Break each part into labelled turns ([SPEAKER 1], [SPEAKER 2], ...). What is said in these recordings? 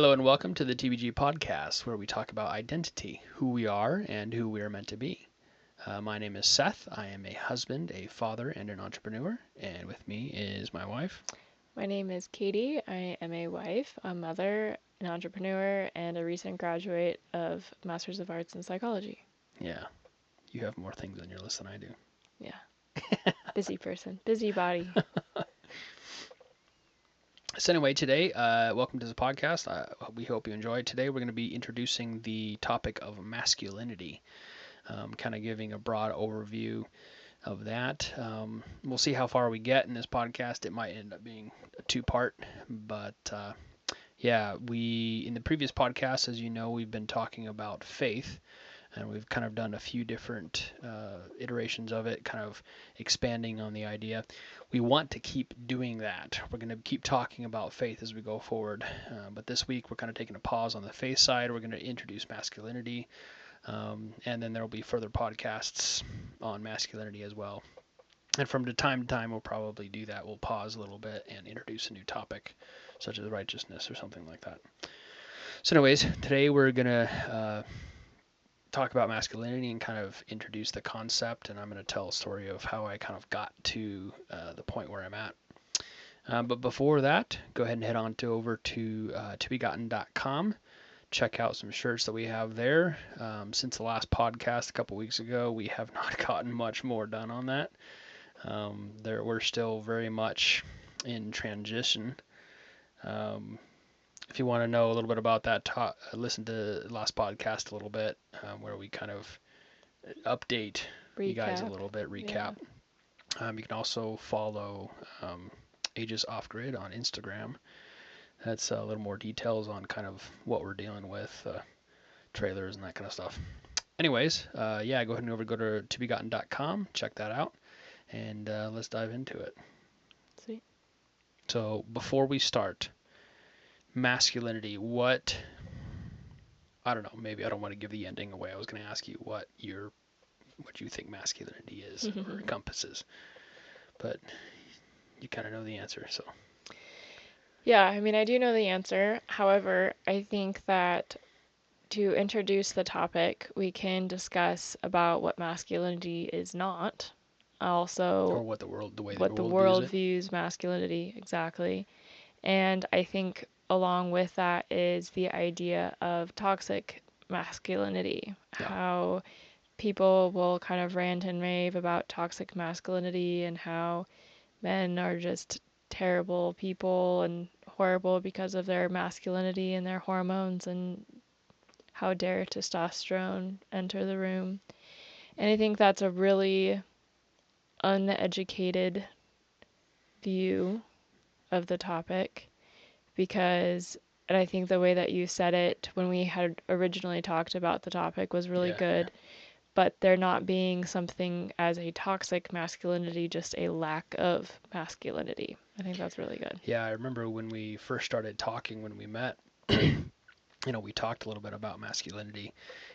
[SPEAKER 1] Hello and welcome to the TBGPodcast, where we talk about identity, who we are, and who we are meant to be. My name is Seth. I am a husband, a father, and an entrepreneur. And with me is my wife.
[SPEAKER 2] My name is Katie. I am a wife, a mother, an entrepreneur, and a recent graduate of Masters of Arts in Psychology.
[SPEAKER 1] Yeah, you have more things on your list than I do.
[SPEAKER 2] Yeah. Busy person, busy body.
[SPEAKER 1] So anyway, today, welcome to the podcast. We hope you enjoy it. Today we're going to be introducing the topic of masculinity, kind of giving a broad overview of that. We'll see how far we get in this podcast. It might end up being a two-part, but yeah, in the previous podcast, as you know, we've been talking about faith, and we've kind of done a few different iterations of it, kind of expanding on the idea. We want to keep doing that. We're going to keep talking about faith as we go forward, but this week we're kind of taking a pause on the faith side. We're going to introduce masculinity, and then there will be further podcasts on masculinity as well. And from time to time, we'll probably do that. We'll pause a little bit and introduce a new topic, such as righteousness or something like that. So anyways, today we're going to talk about masculinity and kind of introduce the concept, and I'm going to tell a story of how I kind of got to the point where I'm at. But before that, go ahead and head on over to tobegotten.com. Check out some shirts that we have there. Since the last podcast a couple weeks ago, we have not gotten much more done on that. We're still very much in transition. If you want to know a little bit about that, listen to the last podcast a little bit, where we kind of update you guys a little bit, recap.
[SPEAKER 2] Yeah.
[SPEAKER 1] You can also follow Aegis Off Grid on Instagram. That's a little more details on kind of what we're dealing with, trailers and that kind of stuff. Anyways, yeah, go ahead and go to tobegotten.com, check that out, and let's dive into it.
[SPEAKER 2] See.
[SPEAKER 1] So before we start, masculinity, I don't know, maybe I don't want to give the ending away. I was going to ask you what you think masculinity is or encompasses, but you kind of know the answer, so.
[SPEAKER 2] Yeah, I mean, I do know the answer. However, I think that to introduce the topic, we can discuss about what masculinity is not. Also,
[SPEAKER 1] Or what the
[SPEAKER 2] world
[SPEAKER 1] views it.
[SPEAKER 2] views masculinity, exactly. And I think along with that is the idea of toxic masculinity,
[SPEAKER 1] Yeah.
[SPEAKER 2] how people will kind of rant and rave about toxic masculinity and how men are just terrible people and horrible because of their masculinity and their hormones, and how dare testosterone enter the room. And I think that's a really uneducated view of the topic, because and I think the way that you said it when we had originally talked about the topic was really good.
[SPEAKER 1] Yeah.
[SPEAKER 2] But there not being something as a toxic masculinity, just a lack of masculinity. I think that's really good.
[SPEAKER 1] Yeah, I remember when we first started talking when we met, we talked a little bit about masculinity,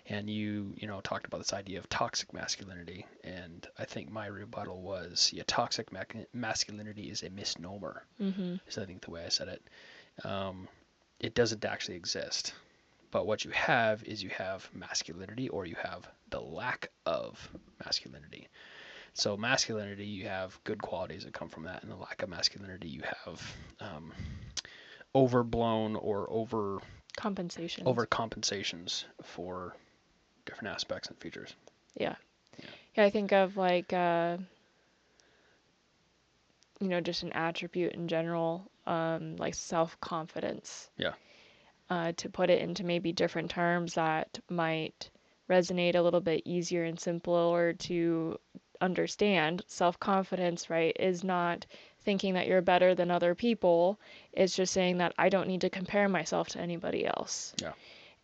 [SPEAKER 1] and you talked about this idea of toxic masculinity, and I think my rebuttal was, yeah, toxic masculinity is a misnomer.
[SPEAKER 2] Mm-hmm.
[SPEAKER 1] Is I think the way I said it. It doesn't actually exist. But what you have is you have masculinity, or you have the lack of masculinity. So masculinity, you have good qualities that come from that, and the lack of masculinity, you have overblown or overcompensations for different aspects and features.
[SPEAKER 2] Yeah. I think of like just an attribute in general, like self-confidence.
[SPEAKER 1] Yeah.
[SPEAKER 2] To put it into maybe different terms that might resonate a little bit easier and simpler to understand. Self-confidence, right, is not thinking that you're better than other people. It's just saying that I don't need to compare myself to anybody else.
[SPEAKER 1] Yeah.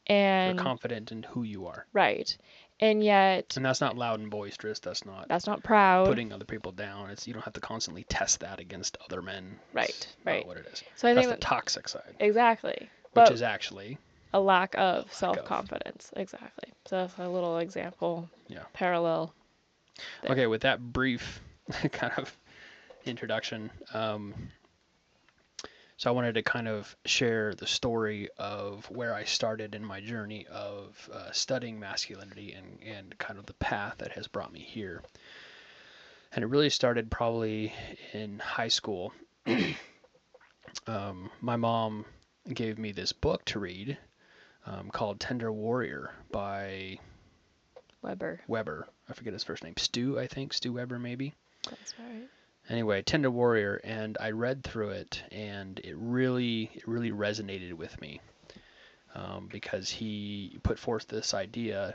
[SPEAKER 2] And
[SPEAKER 1] you're confident in who you are.
[SPEAKER 2] Right. And yet,
[SPEAKER 1] and that's not loud and boisterous. That's not
[SPEAKER 2] proud.
[SPEAKER 1] Putting other people down. You don't have to constantly test that against other men.
[SPEAKER 2] Right.
[SPEAKER 1] Not what it is.
[SPEAKER 2] So I
[SPEAKER 1] that's
[SPEAKER 2] think
[SPEAKER 1] the toxic side.
[SPEAKER 2] Exactly.
[SPEAKER 1] Which is actually
[SPEAKER 2] a lack of self-confidence. Exactly. So that's a little example.
[SPEAKER 1] Yeah.
[SPEAKER 2] Parallel.
[SPEAKER 1] There. Okay, with that brief kind of introduction, So I wanted to kind of share the story of where I started in my journey of studying masculinity and kind of the path that has brought me here. And it really started probably in high school. My mom gave me this book to read called Tender Warrior by
[SPEAKER 2] Weber.
[SPEAKER 1] Weber. I forget his first name. Stu, I think. Stu Weber, maybe.
[SPEAKER 2] That's right.
[SPEAKER 1] Anyway, Tender Warrior, and I read through it, and it really resonated with me because he put forth this idea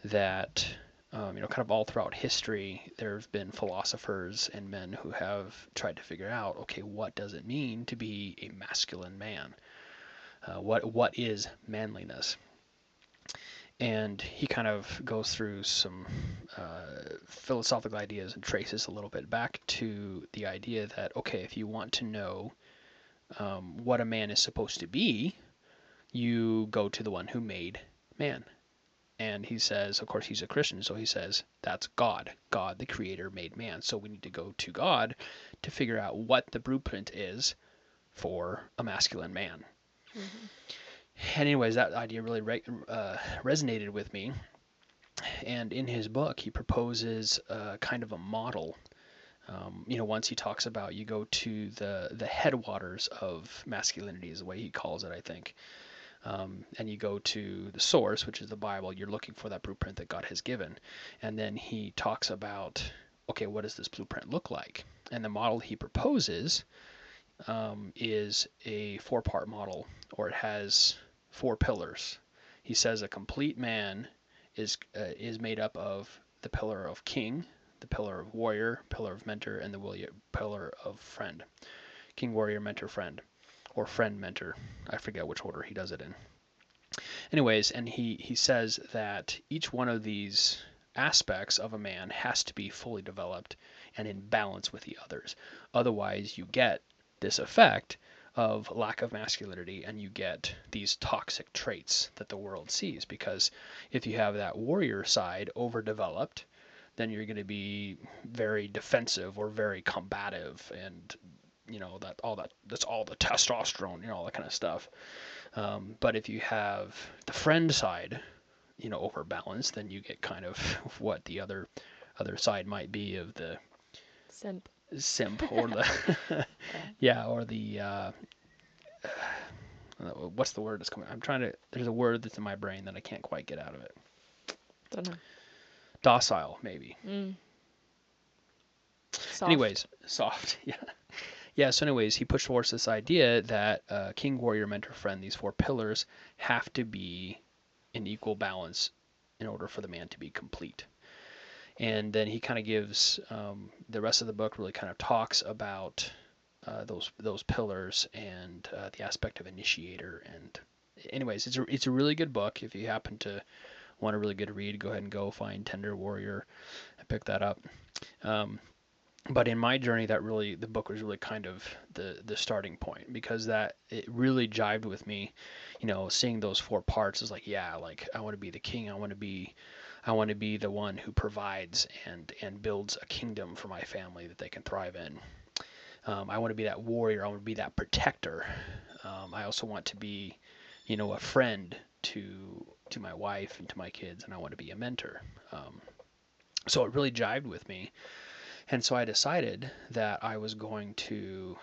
[SPEAKER 1] that kind of all throughout history, there have been philosophers and men who have tried to figure out, okay, what does it mean to be a masculine man? What is manliness? And he kind of goes through some philosophical ideas and traces a little bit back to the idea that, okay, if you want to know what a man is supposed to be, you go to the one who made man. And he says, of course, he's a Christian, so he says, that's God. God, the creator, made man. So we need to go to God to figure out what the blueprint is for a masculine man.
[SPEAKER 2] Mm-hmm.
[SPEAKER 1] And anyways, that idea really resonated with me. And in his book, he proposes kind of a model. Once he talks about you go to the headwaters of masculinity is the way he calls it, I think. And you go to the source, which is the Bible. You're looking for that blueprint that God has given. And then he talks about, okay, what does this blueprint look like? And the model he proposes is a four-part model, or it has four pillars. He says a complete man is made up of the pillar of king, the pillar of warrior, pillar of mentor, and the pillar of friend. King, warrior, mentor, friend, or friend, mentor. I forget which order he does it in. Anyways, and he says that each one of these aspects of a man has to be fully developed and in balance with the others. Otherwise, you get this effect of lack of masculinity and you get these toxic traits that the world sees. Because if you have that warrior side overdeveloped, then you're going to be very defensive or very combative, and that's all the testosterone, all that kind of stuff. But if you have the friend side, overbalanced, then you get kind of what the other side might be of the simp or the yeah, or the what's the word that's coming? There's a word that's in my brain that I can't quite get out of it.
[SPEAKER 2] Don't know.
[SPEAKER 1] Docile, maybe.
[SPEAKER 2] Soft.
[SPEAKER 1] Anyways, soft. Yeah. Yeah. So, anyways, he pushed forth this idea that king, warrior, mentor, friend, these four pillars have to be in equal balance in order for the man to be complete. And then he kind of gives the rest of the book really kind of talks about those pillars and the aspect of initiator. And anyways, it's a really good book. If you happen to want a really good read, go ahead and go find Tender Warrior and pick that up. But in my journey, the book was really kind of the starting point, because that it really jived with me. Seeing those four parts is like, yeah, like I want to be the king. I want to be the one who provides and builds a kingdom for my family that they can thrive in. I want to be that warrior. I want to be that protector. I also want to be, a friend to my wife and to my kids, and I want to be a mentor. So it really jived with me. And so I decided that I was going to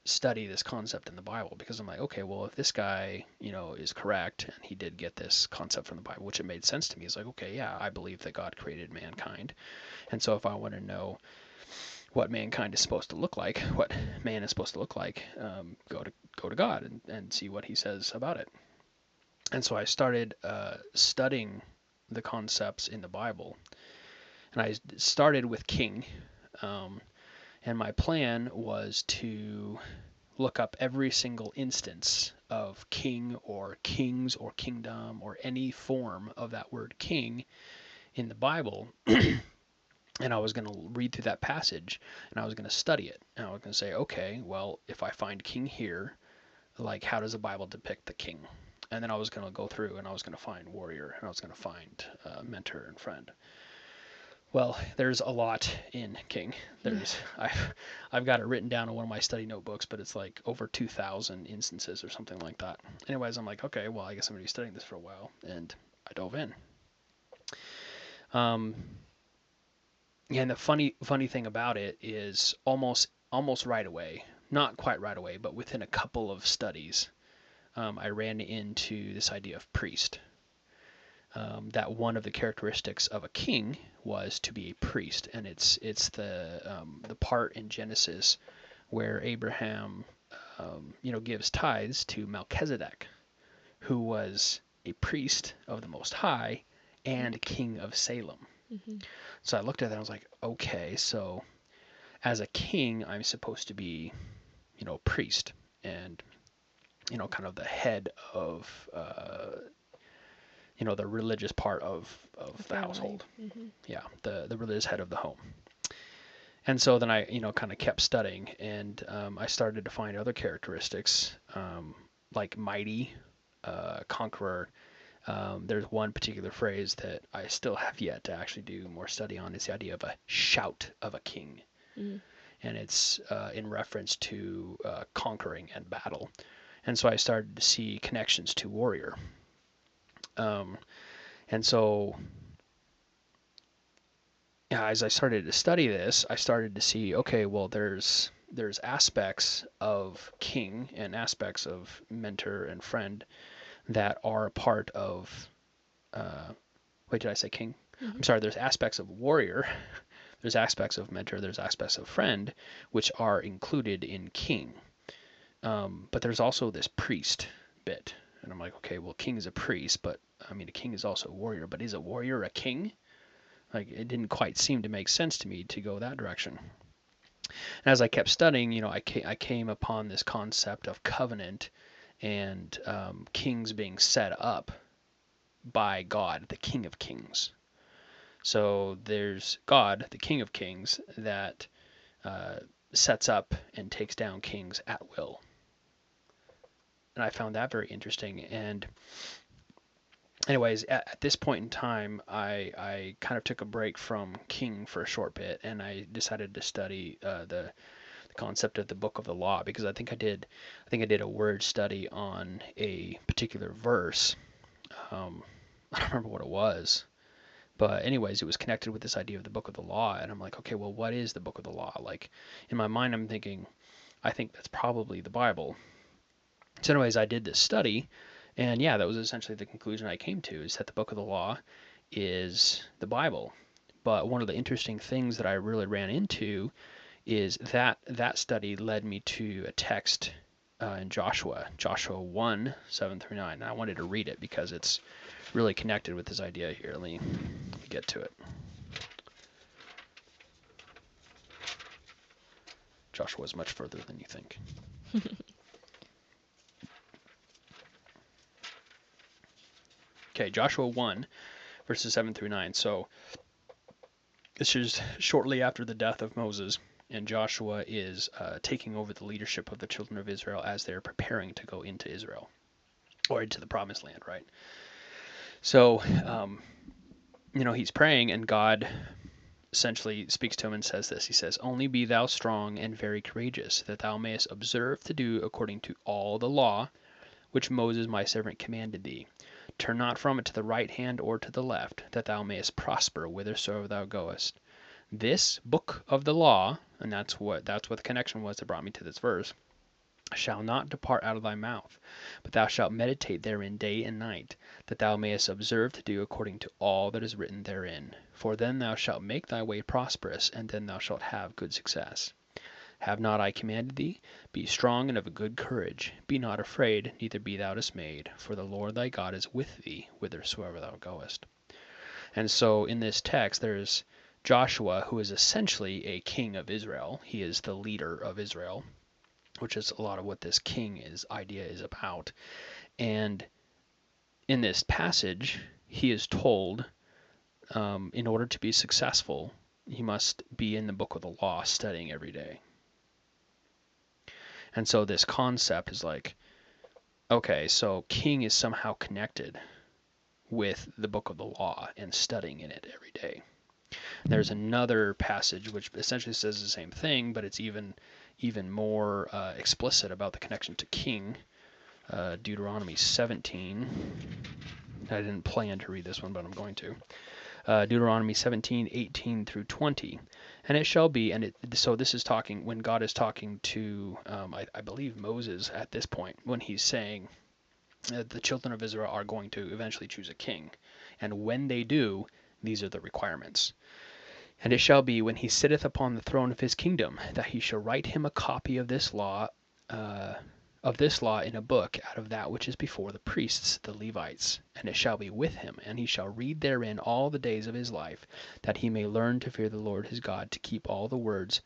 [SPEAKER 1] study this concept in the Bible, because I'm like, okay, well, if this guy, is correct and he did get this concept from the Bible, which it made sense to me, it's like, okay, yeah, I believe that God created mankind. And so if I want to know what mankind is supposed to look like, what man is supposed to look like, go to God and see what he says about it. And so I started studying the concepts in the Bible. And I started with king. And my plan was to look up every single instance of king or kings or kingdom or any form of that word king in the Bible. And I was going to read through that passage and I was going to study it. And I was going to say, okay, well, if I find king here, like, how does the Bible depict the king? And then I was going to go through and I was going to find warrior and I was going to find mentor and friend. Well, there's a lot in King. There's I've got it written down in one of my study notebooks, but it's like over 2,000 instances or something like that. Anyways, I'm like, okay, well, I guess I'm gonna be studying this for a while, and I dove in. Um, and the funny thing about it is almost right away, not quite right away, but within a couple of studies, I ran into this idea of priest. That one of the characteristics of a king was to be a priest, and it's the part in Genesis where Abraham gives tithes to Melchizedek, who was a priest of the Most High and king of Salem.
[SPEAKER 2] Mm-hmm.
[SPEAKER 1] So I looked at that and I was like, okay, so as a king, I'm supposed to be, a priest and, kind of the head of, the religious part of the
[SPEAKER 2] Family.
[SPEAKER 1] household.
[SPEAKER 2] Mm-hmm.
[SPEAKER 1] Yeah, the religious head of the home. And so then I, kind of kept studying, and I started to find other characteristics, like mighty, conqueror. There's one particular phrase that I still have yet to actually do more study on. It's the idea of a shout of a king.
[SPEAKER 2] Mm-hmm.
[SPEAKER 1] And it's in reference to conquering and battle. And so I started to see connections to warrior. Um, and so as I started to study this, I started to see, okay, well, there's aspects of king and aspects of mentor and friend that are a part of. Wait, did I say king?
[SPEAKER 2] Mm-hmm.
[SPEAKER 1] I'm sorry. There's aspects of warrior, there's aspects of mentor, there's aspects of friend, which are included in king. But there's also this priest bit, and I'm like, okay, well, king is a priest, but I mean, a king is also a warrior. But is a warrior a king? Like, it didn't quite seem to make sense to me to go that direction. And as I kept studying, I came upon this concept of covenant and kings being set up by God, the King of Kings. So there's God, the King of Kings, that uh, sets up and takes down kings at will. And I found that very interesting. And anyways, at this point in time, I kind of took a break from King for a short bit, and I decided to study the concept of the Book of the Law, because I think I did a word study on a particular verse. I don't remember what it was, but anyways, it was connected with this idea of the Book of the Law, and I'm like, okay, well, what is the Book of the Law? Like, in my mind, I'm thinking, I think that's probably the Bible. So anyways, I did this study, and yeah, that was essentially the conclusion I came to, is that the Book of the Law is the Bible. But one of the interesting things that I really ran into is that study led me to a text in Joshua 1, 7 through 9. And I wanted to read it because it's really connected with this idea here. Let me get to it. Joshua is much further than you think. Okay, Joshua 1, verses 7 through 9. So this is shortly after the death of Moses, and Joshua is taking over the leadership of the children of Israel as they're preparing to go into Israel, or into the promised land, right? So, he's praying, and God essentially speaks to him and says this. He says, "Only be thou strong and very courageous, that thou mayest observe to do according to all the law which Moses my servant commanded thee. Turn not from it to the right hand or to the left, that thou mayest prosper whithersoever thou goest. This book of the law," and that's what the connection was that brought me to this verse, "shall not depart out of thy mouth, but thou shalt meditate therein day and night, that thou mayest observe to do according to all that is written therein. For then thou shalt make thy way prosperous, and then thou shalt have good success. Have not I commanded thee? Be strong and of a good courage. Be not afraid, neither be thou dismayed, for the Lord thy God is with thee whithersoever thou goest." And so in this text, there's Joshua, who is essentially a king of Israel. He is the leader of Israel, which is a lot of what this idea is about. And in this passage, he is told, in order to be successful, he must be in the book of the law, studying every day. And so this concept is like, okay, so king is somehow connected with the book of the law and studying in it every day. There's another passage which essentially says the same thing, but it's even more explicit about the connection to king. Deuteronomy 17. I didn't plan to read this one, but I'm going to. Deuteronomy 17:18 through 20. And it shall be, so this is talking, when God is talking to, I believe, Moses at this point, when he's saying the children of Israel are going to eventually choose a king. And when they do, these are the requirements. And it shall be, when he sitteth upon the throne of his kingdom, that he shall write him a copy uh, of this law in a book out of that which is before the priests, the Levites. And it shall be with him, and he shall read therein all the days of his life, that he may learn to fear the Lord his God, to keep all the words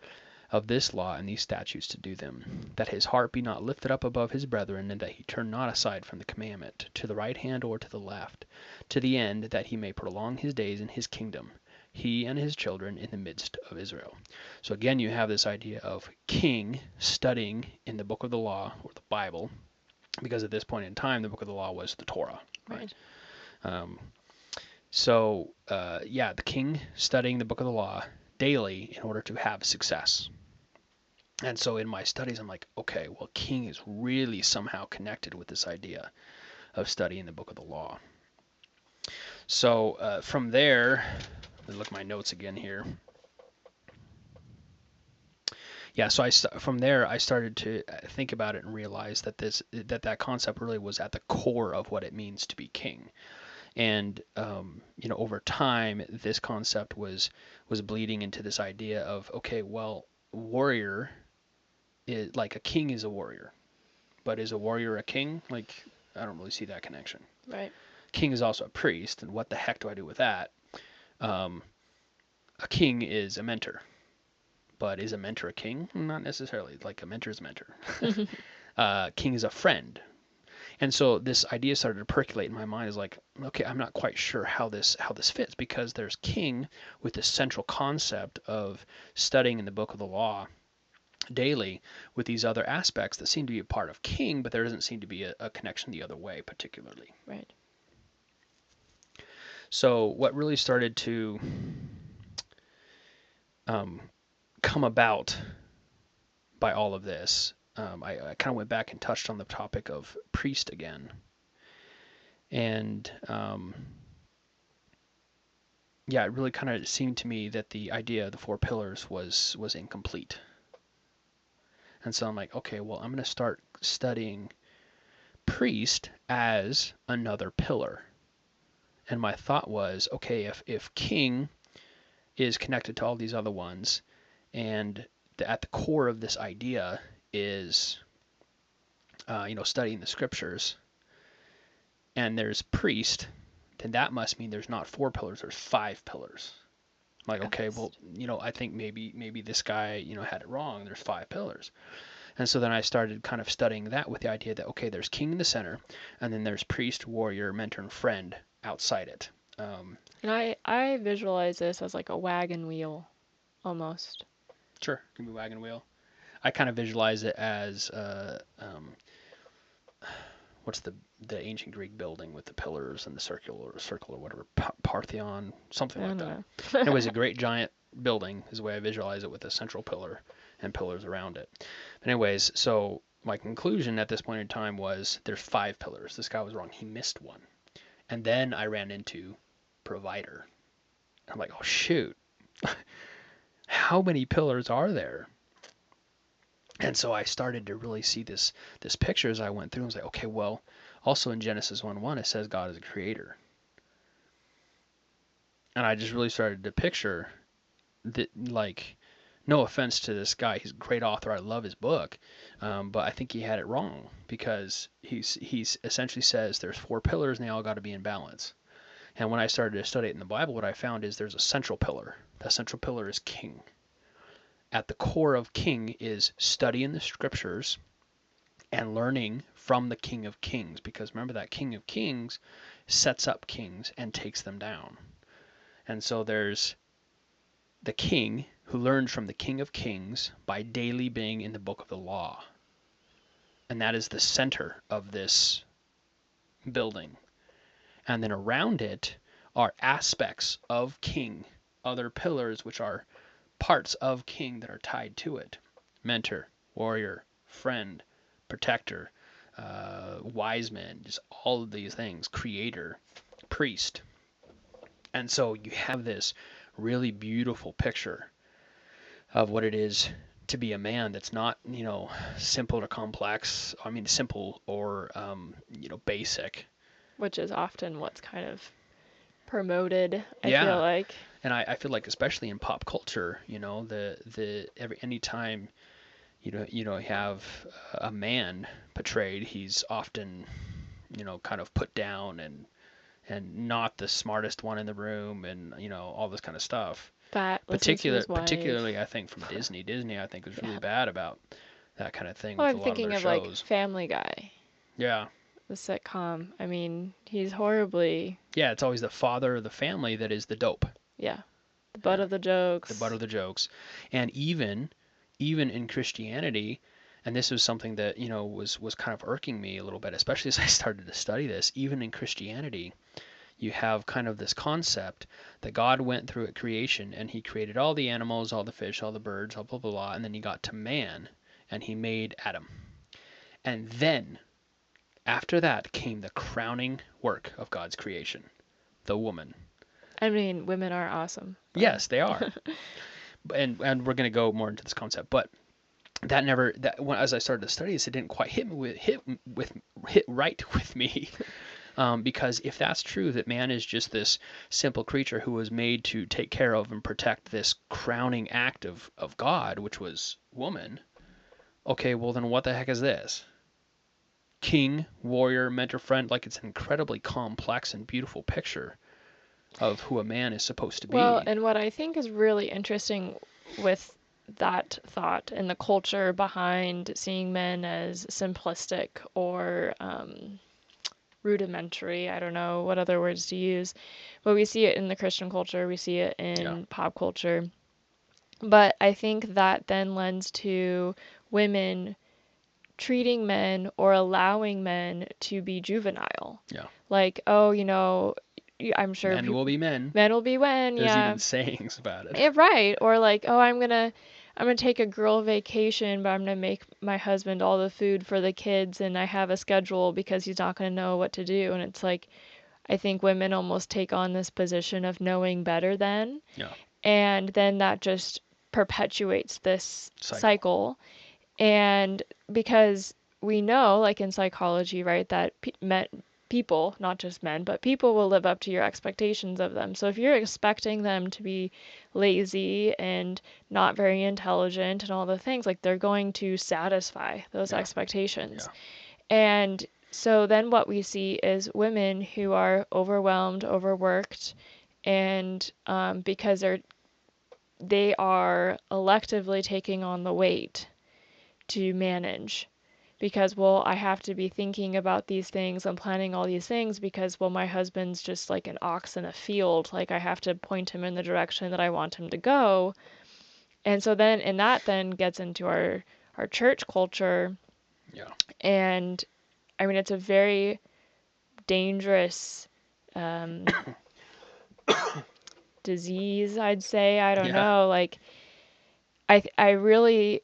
[SPEAKER 1] of this law and these statutes to do them, that his heart be not lifted up above his brethren, and that he turn not aside from the commandment, to the right hand or to the left, to the end that he may prolong his days in his kingdom, he and his children in the midst of Israel. So again, you have this idea of king studying in the book of the law, or the Bible, because at this point in time, the book of the law was the Torah, right? Um, yeah, the king studying the book of the law daily in order to have success. And so in my studies, I'm like, okay, well, king is really somehow connected with this idea of studying the book of the law. So from there, let me look at my notes again here. Yeah, so from there I started to think about it and realize that that concept really was at the core of what it means to be king. And over time, this concept was bleeding into this idea of, okay, well, warrior is like a king is a warrior, but is a warrior a king? Like, I don't really see that connection.
[SPEAKER 2] Right.
[SPEAKER 1] King is also a priest, and what the heck do I do with that? Um, a king is a mentor, but is a mentor a king? Not necessarily. Like, a mentor is a mentor. King is a friend. And so this idea started to percolate in my mind. Is like, okay, I'm not quite sure how this fits, because there's king with this central concept of studying in the book of the law daily, with these other aspects that seem to be a part of king, but there doesn't seem to be a connection the other way particularly.
[SPEAKER 2] Right.
[SPEAKER 1] So what really started to come about by all of this, I kind of went back and touched on the topic of priest again. And yeah, it really kind of seemed to me that the idea of the four pillars was incomplete. And so I'm like, okay, well, I'm going to start studying priest as another pillar. And my thought was, okay, if king is connected to all these other ones, and at the core of this idea is, studying the scriptures, and there's priest, then that must mean there's not four pillars, there's five pillars. I'm like, okay, well, I think maybe this guy, had it wrong. There's five pillars. And so then I started kind of studying that with the idea that, okay, there's king in the center, and then there's priest, warrior, mentor, and friend outside it.
[SPEAKER 2] And I visualize this as like a wagon wheel, almost.
[SPEAKER 1] Sure, give me wagon wheel. I kind of visualize it as what's the ancient Greek building with the pillars and the circle or whatever, Parthenon, something
[SPEAKER 2] I
[SPEAKER 1] like
[SPEAKER 2] don't
[SPEAKER 1] that.
[SPEAKER 2] know.
[SPEAKER 1] Anyways, a great giant building is the way I visualize it, with a central pillar and pillars around it. But anyways, so my conclusion at this point in time was there's five pillars. This guy was wrong. He missed one. And then I ran into provider. I'm like, oh shoot. How many pillars are there? And so I started to really see this picture as I went through. I was like, okay, well, also in Genesis 1:1 it says God is a creator. And I just really started to picture that, like, no offense to this guy, he's a great author. I love his book, but I think he had it wrong, because he's essentially says there's four pillars and they all got to be in balance. And when I started to study it in the Bible, what I found is there's a central pillar. That central pillar is king. At the core of king is studying the scriptures and learning from the King of Kings, because remember that King of Kings sets up kings and takes them down. And so there's the king who learned from the King of Kings by daily being in the book of the law. And that is the center of this building. And then around it are aspects of king other pillars which are parts of king that are tied to it: mentor, warrior, friend, protector, wise man, just all of these things, creator, priest. And so you have this really beautiful picture of what it is to be a man that's not, simple or complex. I mean, simple or, basic.
[SPEAKER 2] Which is often what's kind of promoted, I feel
[SPEAKER 1] Yeah.
[SPEAKER 2] like.
[SPEAKER 1] And I feel like, especially in pop culture, anytime you have a man portrayed, he's often, kind of put down and not the smartest one in the room, and all this kind of stuff.
[SPEAKER 2] Fat, listens to his
[SPEAKER 1] Particularly,
[SPEAKER 2] wife.
[SPEAKER 1] I think, from Disney. Disney, I think, was really
[SPEAKER 2] Yeah.
[SPEAKER 1] bad about that kind of thing
[SPEAKER 2] Well,
[SPEAKER 1] with a
[SPEAKER 2] I'm
[SPEAKER 1] lot of
[SPEAKER 2] thinking
[SPEAKER 1] their
[SPEAKER 2] of like
[SPEAKER 1] shows.
[SPEAKER 2] Family Guy,
[SPEAKER 1] Yeah.
[SPEAKER 2] the sitcom. I mean, he's horribly,
[SPEAKER 1] Yeah, it's always the father of the family that is the dope.
[SPEAKER 2] yeah, the butt
[SPEAKER 1] Yeah,
[SPEAKER 2] of the
[SPEAKER 1] the butt
[SPEAKER 2] jokes.
[SPEAKER 1] of the jokes. And even in Christianity, and this was something that, was kind of irking me a little bit, especially as I started to study this. Even in Christianity, you have kind of this concept that God went through at creation and he created all the animals, all the fish, all the birds, blah, blah, blah, blah, and then he got to man and he made Adam. And then, after that, came the crowning work of God's creation, the woman.
[SPEAKER 2] I mean, women are awesome, but
[SPEAKER 1] Yes, they are. And we're going to go more into this concept, but as I started to study this, it didn't quite hit right with me. Because if that's true, that man is just this simple creature who was made to take care of and protect this crowning act of God, which was woman, okay, well then what the heck is this? King, warrior, mentor, friend, like it's an incredibly complex and beautiful picture of who a man is supposed to
[SPEAKER 2] well,
[SPEAKER 1] be.
[SPEAKER 2] and what I think is really interesting with that thought and the culture behind seeing men as simplistic or rudimentary, I don't know what other words to use, but we see it in the Christian culture, we see it
[SPEAKER 1] Yeah,
[SPEAKER 2] in pop culture. But I think that then lends to women treating men or allowing men to be juvenile.
[SPEAKER 1] yeah.
[SPEAKER 2] Like, oh, I'm sure
[SPEAKER 1] Men will be men.
[SPEAKER 2] men will be when,
[SPEAKER 1] There's
[SPEAKER 2] yeah.
[SPEAKER 1] even sayings about it.
[SPEAKER 2] Yeah, right. Or like, oh, I'm gonna take a girl vacation, but I'm gonna make my husband all the food for the kids and I have a schedule because he's not gonna know what to do. And it's like I think women almost take on this position of knowing better than,
[SPEAKER 1] Yeah,
[SPEAKER 2] and then that just perpetuates this
[SPEAKER 1] cycle.
[SPEAKER 2] cycle. And because we know, like in psychology, right, that people, not just men, but people will live up to your expectations of them. So if you're expecting them to be lazy and not very intelligent and all the things, like they're going to satisfy those
[SPEAKER 1] Yeah,
[SPEAKER 2] expectations.
[SPEAKER 1] yeah,
[SPEAKER 2] And so then what we see is women who are overwhelmed, overworked, and because they are electively taking on the weight to manage because well I have to be thinking about these things and planning all these things because well my husband's just like an ox in a field, like I have to point him in the direction that I want him to go. And so then and that then gets into our church culture.
[SPEAKER 1] yeah,
[SPEAKER 2] And I mean it's a very dangerous um, disease, I'd say. I don't
[SPEAKER 1] yeah,
[SPEAKER 2] know, like I really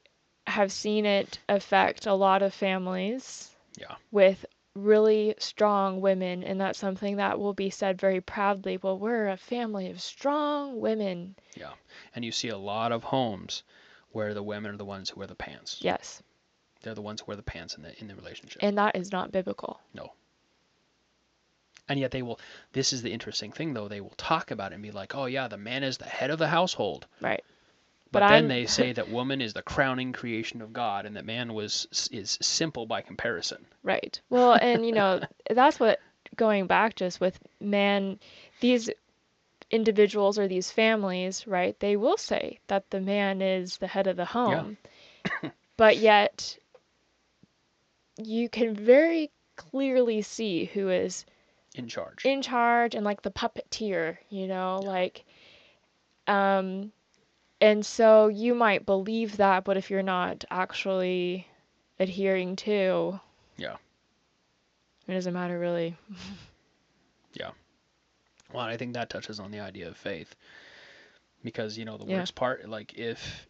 [SPEAKER 2] have seen it affect a lot of families
[SPEAKER 1] yeah,
[SPEAKER 2] with really strong women, and that's something that will be said very proudly. Well, we're a family of strong women.
[SPEAKER 1] yeah. And you see a lot of homes where the women are the ones who wear the pants.
[SPEAKER 2] Yes,
[SPEAKER 1] They're the ones who wear the pants in the relationship.
[SPEAKER 2] and that is not biblical.
[SPEAKER 1] No. And yet they will. This is the interesting thing, though. They will talk about it and be like, "Oh yeah, the man is the head of the household."
[SPEAKER 2] Right. But
[SPEAKER 1] But then
[SPEAKER 2] I'm
[SPEAKER 1] they say that woman is the crowning creation of God, and that man is simple by comparison.
[SPEAKER 2] right. Well, and that's what going back just with man, these individuals or these families, right? They will say that the man is the head of the
[SPEAKER 1] Yeah,
[SPEAKER 2] home, but yet you can very clearly see who is
[SPEAKER 1] in charge.
[SPEAKER 2] in charge and like the puppeteer,
[SPEAKER 1] Yeah,
[SPEAKER 2] like um and so you might believe that, but if you're not actually adhering to,
[SPEAKER 1] yeah,
[SPEAKER 2] it doesn't matter really.
[SPEAKER 1] yeah. Well, I think that touches on the idea of faith. Because, you know, the
[SPEAKER 2] Yeah.
[SPEAKER 1] works part, like if,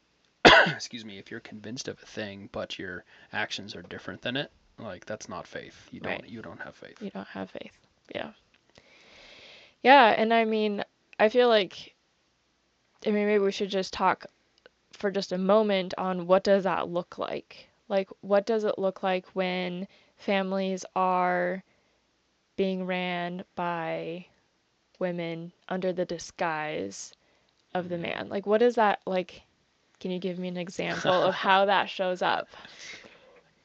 [SPEAKER 1] excuse me, if you're convinced of a thing, but your actions are different than it, like that's not faith.
[SPEAKER 2] Right.
[SPEAKER 1] You don't have faith.
[SPEAKER 2] You don't have faith. Yeah. Yeah, and I mean, I feel like, I mean, maybe we should just talk for just a moment on what does that look like? Like, what does it look like when families are being ran by women under the disguise of the man? Like, what is that like? Can you give me an example of how that shows up?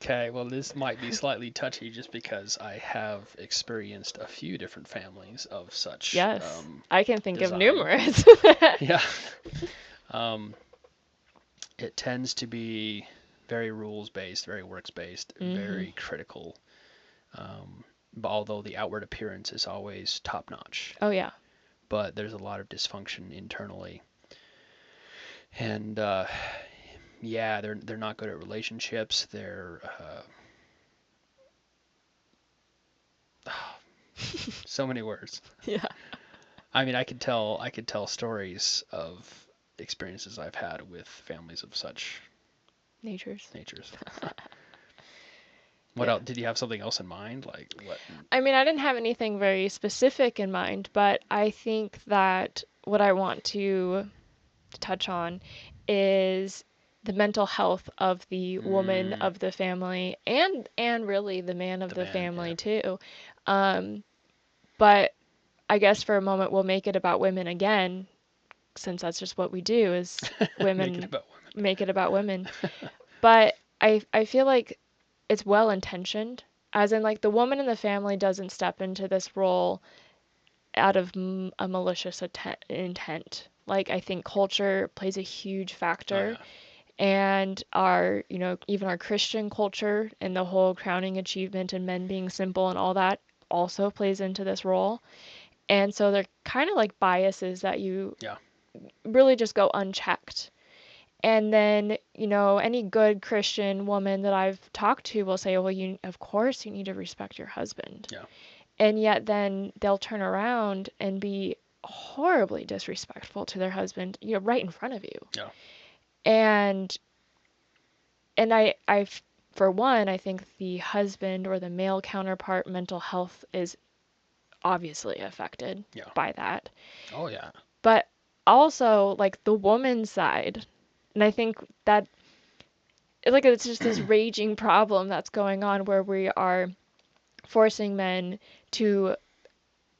[SPEAKER 1] Okay, well, this might be slightly touchy just because I have experienced a few different families of such
[SPEAKER 2] Yes, I can think of
[SPEAKER 1] design.
[SPEAKER 2] numerous.
[SPEAKER 1] Yeah. Um, it tends to be very rules based, very works based,
[SPEAKER 2] Mhm.
[SPEAKER 1] very critical. But although the outward appearance is always top notch,
[SPEAKER 2] Oh yeah.
[SPEAKER 1] but there's a lot of dysfunction internally. And yeah, they're not good at relationships. They're so many words.
[SPEAKER 2] Yeah.
[SPEAKER 1] I mean, I could tell stories of experiences I've had with families of such
[SPEAKER 2] Natures.
[SPEAKER 1] natures. What
[SPEAKER 2] Yeah.
[SPEAKER 1] else? Did you have something else in mind? Like what?
[SPEAKER 2] I mean, I didn't have anything very specific in mind, but I think that what I want to touch on is the mental health of the woman
[SPEAKER 1] Mm,
[SPEAKER 2] of the family and really the man of
[SPEAKER 1] the
[SPEAKER 2] the
[SPEAKER 1] man, yeah.
[SPEAKER 2] family too. Um, but I guess for a moment we'll make it about women again, since that's just what we do is
[SPEAKER 1] Make it
[SPEAKER 2] women
[SPEAKER 1] about
[SPEAKER 2] make it about women. But I feel like it's well intentioned, as in like the woman in the family doesn't step into this role out of a malicious intent. Like I think culture plays a huge
[SPEAKER 1] women. Oh
[SPEAKER 2] factor,
[SPEAKER 1] yeah,
[SPEAKER 2] and our, you know, even our Christian culture and the whole crowning achievement and men being simple and all that also plays into this role. And so they're kind of like biases that you
[SPEAKER 1] yeah,
[SPEAKER 2] really just go unchecked. And then, you know, any good Christian woman that I've talked to will say, well, you, of course, you need to respect your husband.
[SPEAKER 1] yeah,
[SPEAKER 2] And yet then they'll turn around and be horribly disrespectful to their husband, you know, right in front of you.
[SPEAKER 1] yeah,
[SPEAKER 2] And I for one, I think the husband or the male counterpart mental health is obviously affected
[SPEAKER 1] yeah.
[SPEAKER 2] by that.
[SPEAKER 1] Oh yeah,
[SPEAKER 2] But also like the woman's side. And I think that it's just this raging problem that's going on where we are forcing men to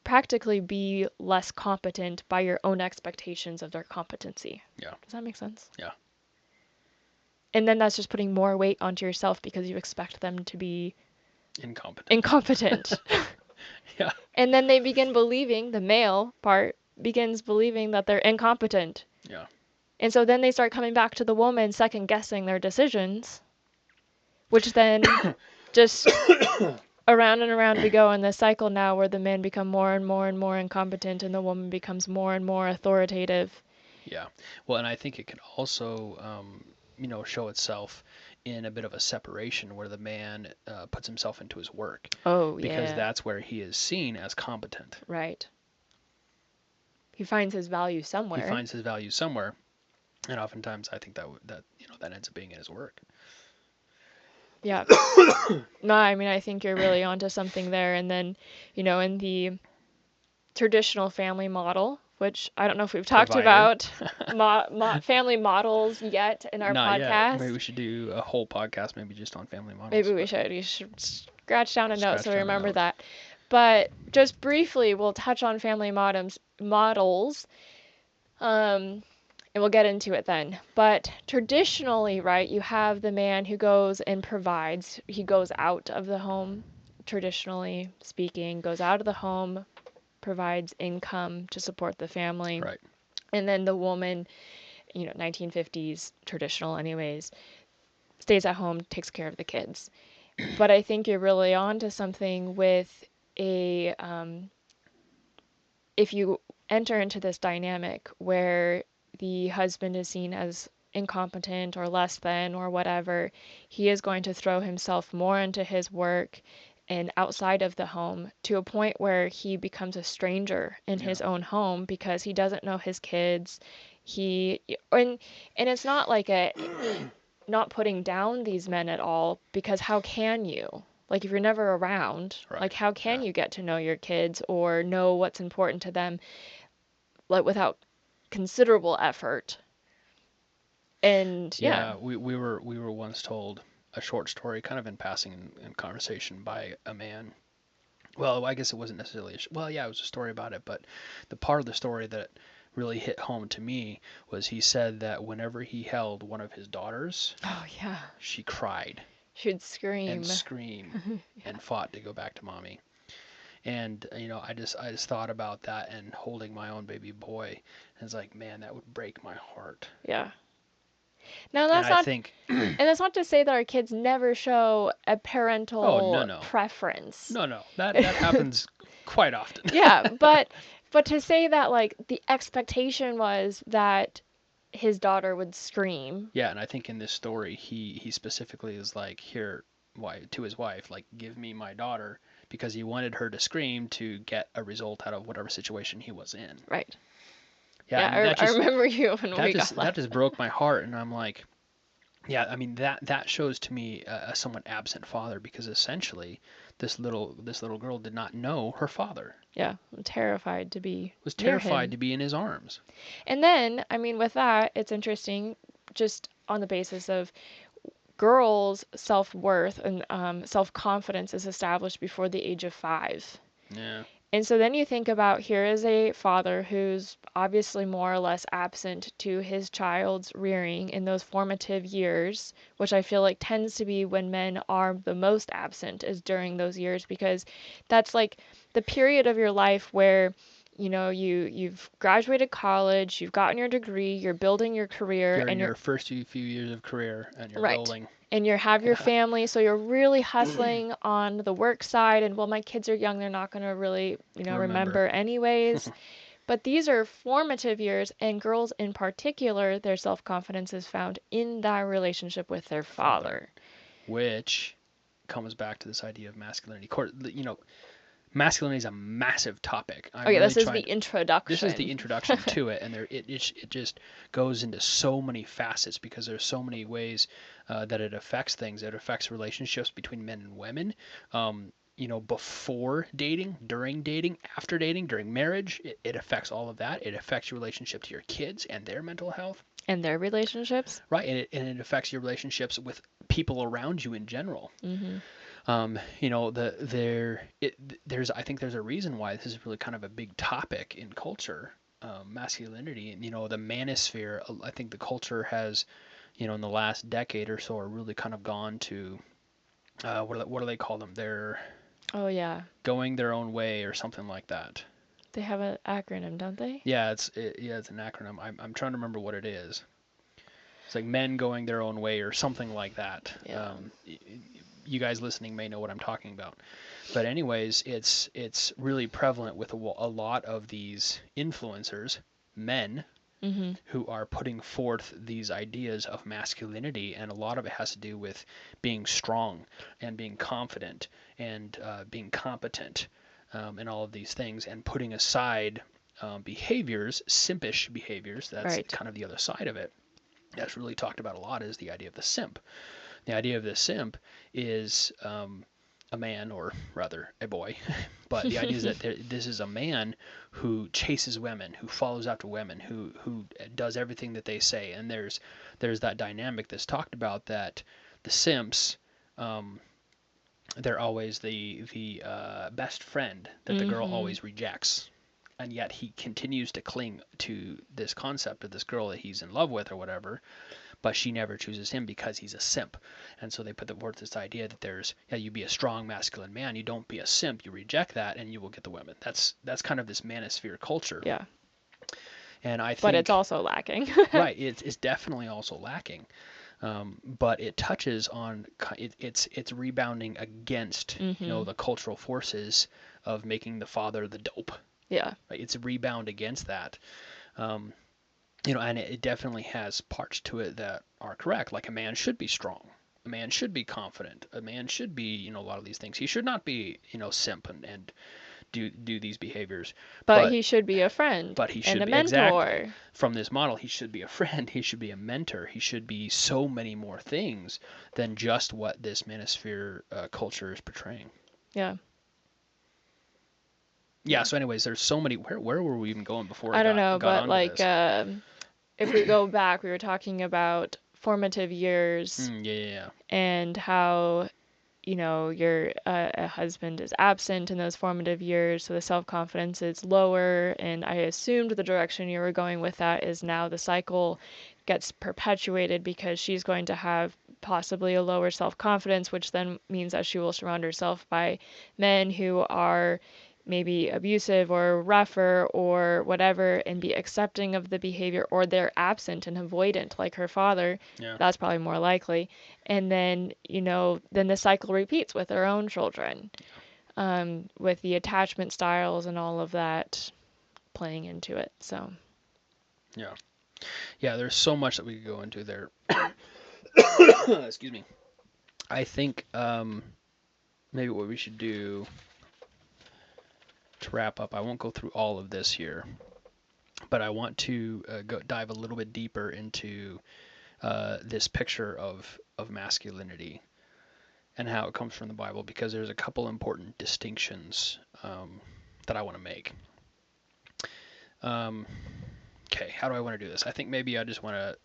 [SPEAKER 2] practically be less competent by your own expectations of their competency.
[SPEAKER 1] yeah,
[SPEAKER 2] Does that make sense?
[SPEAKER 1] yeah.
[SPEAKER 2] And then that's just putting more weight onto yourself because you expect them to be
[SPEAKER 1] Incompetent.
[SPEAKER 2] incompetent.
[SPEAKER 1] Yeah,
[SPEAKER 2] And then they begin believing, the male part begins believing that they're incompetent.
[SPEAKER 1] yeah.
[SPEAKER 2] And so then they start coming back to the woman, second guessing their decisions, which then just around and around we go in this cycle now where the men become more and more and more incompetent and the woman becomes more and more authoritative.
[SPEAKER 1] Yeah. Well, and I think it can also, you know, show itself in a bit of a separation where the man puts himself into his work
[SPEAKER 2] Oh,
[SPEAKER 1] because
[SPEAKER 2] yeah,
[SPEAKER 1] that's where he is seen as competent.
[SPEAKER 2] right. He finds his value
[SPEAKER 1] He
[SPEAKER 2] somewhere.
[SPEAKER 1] finds his value somewhere, and oftentimes I think that you know that ends up being in his work.
[SPEAKER 2] Yeah. No, I mean, I think you're really onto something there. And then, you know, in the traditional family model, which I don't know if we've talked
[SPEAKER 1] Provider.
[SPEAKER 2] about family models yet in our
[SPEAKER 1] Not yet. Maybe
[SPEAKER 2] podcast.
[SPEAKER 1] we should do a whole podcast, maybe just on family models.
[SPEAKER 2] Maybe we
[SPEAKER 1] But
[SPEAKER 2] should. You should scratch down a note so
[SPEAKER 1] scratch
[SPEAKER 2] we
[SPEAKER 1] down a
[SPEAKER 2] remember
[SPEAKER 1] note.
[SPEAKER 2] that. But just briefly, we'll touch on family models, and we'll get into it then. But traditionally, right, you have the man who goes and provides. He goes out of the home, traditionally speaking, goes out of the home, provides income to support the family.
[SPEAKER 1] Right.
[SPEAKER 2] And then the woman, you know, 1950s, traditional anyways, stays at home, takes care of the kids. But I think you're really on to something with a, if you enter into this dynamic where the husband is seen as incompetent or less than or whatever, he is going to throw himself more into his work and outside of the home to a point where he becomes a stranger in
[SPEAKER 1] Yeah.
[SPEAKER 2] his own home because he doesn't know his kids. He and it's not like a not putting down these men at all, because how can you? Like, if you're never around, like,
[SPEAKER 1] Right.
[SPEAKER 2] how can
[SPEAKER 1] Yeah.
[SPEAKER 2] you get to know your kids or know what's important to them, like, without considerable effort? And yeah.
[SPEAKER 1] Yeah. We were once told a short story, kind of in passing in conversation, by a man. Well, I guess it wasn't necessarily well, yeah, it was a story about it, but the part of the story that really hit home to me was he said that whenever he held one of his daughters,
[SPEAKER 2] Oh, yeah.
[SPEAKER 1] she cried
[SPEAKER 2] She'd
[SPEAKER 1] and
[SPEAKER 2] scream.
[SPEAKER 1] screamed
[SPEAKER 2] Yeah.
[SPEAKER 1] and fought to go back to mommy. And I just thought about that and holding my own baby boy, and it's like, man, that would break my heart.
[SPEAKER 2] Yeah. Now,
[SPEAKER 1] And
[SPEAKER 2] that's
[SPEAKER 1] I
[SPEAKER 2] not,
[SPEAKER 1] think,
[SPEAKER 2] and that's not to say that our kids never show a
[SPEAKER 1] oh no,
[SPEAKER 2] parental
[SPEAKER 1] no,
[SPEAKER 2] preference.
[SPEAKER 1] no, no, that happens quite often.
[SPEAKER 2] Yeah, but to say that, like, the expectation was that his daughter would scream.
[SPEAKER 1] Yeah, and I think in this story, he specifically is like, here, why, to his wife, like, give me my daughter, because he wanted her to scream to get a result out of whatever situation he was in.
[SPEAKER 2] Right.
[SPEAKER 1] Yeah,
[SPEAKER 2] Yeah,
[SPEAKER 1] and that
[SPEAKER 2] I
[SPEAKER 1] just
[SPEAKER 2] remember you when
[SPEAKER 1] that
[SPEAKER 2] we got
[SPEAKER 1] just
[SPEAKER 2] that.
[SPEAKER 1] that just broke my heart, and I'm like, yeah, I mean that shows to me a somewhat absent father, because essentially this little girl did not know her father.
[SPEAKER 2] Yeah, I'm terrified to be
[SPEAKER 1] Was
[SPEAKER 2] near
[SPEAKER 1] terrified
[SPEAKER 2] him.
[SPEAKER 1] to be in his arms.
[SPEAKER 2] And then, I mean, with that, it's interesting just on the basis of girls' self worth and self confidence is established before the age of 5.
[SPEAKER 1] Yeah,
[SPEAKER 2] And so then you think about, here is a father who's obviously more or less absent to his child's rearing in those formative years, which I feel like tends to be when men are the most absent, is during those years, because that's like the period of your life where you've graduated college, you've gotten your degree, you're building your career,
[SPEAKER 1] you're in
[SPEAKER 2] and you're
[SPEAKER 1] your first few years of career, and you're
[SPEAKER 2] right.
[SPEAKER 1] building.
[SPEAKER 2] And you have your
[SPEAKER 1] Yeah,
[SPEAKER 2] family, so you're really hustling on the work side. And well, my kids are young, they're not going to really,
[SPEAKER 1] remember.
[SPEAKER 2] remember anyways. But these are formative years, and girls in particular, their self confidence is found in that relationship with their
[SPEAKER 1] Father,
[SPEAKER 2] father.
[SPEAKER 1] which comes back to this idea of masculinity. Masculinity is a massive topic. I'm
[SPEAKER 2] Okay,
[SPEAKER 1] really
[SPEAKER 2] this is the
[SPEAKER 1] trying. This is the
[SPEAKER 2] introduction.
[SPEAKER 1] introduction to it, and it just goes into so many facets, because there's so many ways that it affects things. It affects relationships between men and women. Before dating, during dating, after dating, during marriage, it affects all of that. It affects your relationship to your kids and their mental health,
[SPEAKER 2] And their relationships.
[SPEAKER 1] right? And it affects your relationships with people around you in general.
[SPEAKER 2] Hmm.
[SPEAKER 1] There's I think there's a reason why this is really kind of a big topic in culture, masculinity, and the manosphere. I think the culture has, in the last decade or so, are really kind of gone to, what do they call them? They're
[SPEAKER 2] Oh, yeah.
[SPEAKER 1] going their own way or something like that.
[SPEAKER 2] They have an acronym, don't they?
[SPEAKER 1] Yeah, it's an acronym. I'm trying to remember what it is. It's like men going their own way or something like that.
[SPEAKER 2] Yeah.
[SPEAKER 1] You guys listening may know what I'm talking about. But anyways, it's really prevalent with a lot of these influencers, men,
[SPEAKER 2] Hmm.
[SPEAKER 1] who are putting forth these ideas of masculinity, and a lot of it has to do with being strong and being confident and being competent, and all of these things, and putting aside behaviors, simpish behaviors. That's
[SPEAKER 2] Right.
[SPEAKER 1] kind of the other side of it. That's really talked about a lot, is the idea of the simp. The idea of the simp is a man, or rather a boy, but the idea is that this is a man who chases women, who follows after women, who does everything that they say. And there's that dynamic that's talked about, that the simps, um, they're always the best friend that the girl
[SPEAKER 2] Hmm.
[SPEAKER 1] always rejects. And yet he continues to cling to this concept of this girl that he's in love with or whatever, but she never chooses him because he's a simp. And so they put forth this idea that you be a strong masculine man, you don't be a simp, you reject that, and you will get the women. That's kind of this manosphere culture.
[SPEAKER 2] Yeah.
[SPEAKER 1] And I
[SPEAKER 2] But it's
[SPEAKER 1] think,
[SPEAKER 2] also lacking.
[SPEAKER 1] right, it's definitely also lacking. But it touches on, it's rebounding against
[SPEAKER 2] Hmm.
[SPEAKER 1] the cultural forces of making the father the dope.
[SPEAKER 2] Yeah.
[SPEAKER 1] Right? It's a rebound against that. Um, and it definitely has parts to it that are correct. Like, a man should be strong, a man should be confident, a man should be, a lot of these things. He should not be, simp and do these behaviors.
[SPEAKER 2] But
[SPEAKER 1] But
[SPEAKER 2] he should be a friend
[SPEAKER 1] but he
[SPEAKER 2] and
[SPEAKER 1] should
[SPEAKER 2] a
[SPEAKER 1] be exactly
[SPEAKER 2] mentor.
[SPEAKER 1] from this model. He should be a friend. He should be a mentor. He should be so many more things than just what this manosphere culture is portraying.
[SPEAKER 2] Yeah.
[SPEAKER 1] Yeah. So, anyways, there's so many. Where were we even going before I
[SPEAKER 2] I don't know,
[SPEAKER 1] got
[SPEAKER 2] but
[SPEAKER 1] onto
[SPEAKER 2] like
[SPEAKER 1] this?
[SPEAKER 2] if we go back, we were talking about formative years
[SPEAKER 1] Yeah.
[SPEAKER 2] and how your a husband is absent in those formative years, so the self-confidence is lower. And I assumed the direction you were going with that is now the cycle gets perpetuated because she's going to have possibly a lower self-confidence, which then means that she will surround herself by men who are maybe abusive or rougher or whatever, and be accepting of the behavior, or they're absent and avoidant like her father.
[SPEAKER 1] Yeah.
[SPEAKER 2] That's probably more likely. And then then the cycle repeats with our own children, with the attachment styles and all of that playing into it. So
[SPEAKER 1] Yeah. Yeah. There's so much that we could go into there. Excuse me. I think maybe what we should do to wrap up. I won't go through all of this here, but I want to dive a little bit deeper into this picture of masculinity and how it comes from the Bible, because there's a couple important distinctions that I want to make. Okay, how do I want to do this? I think maybe I just want to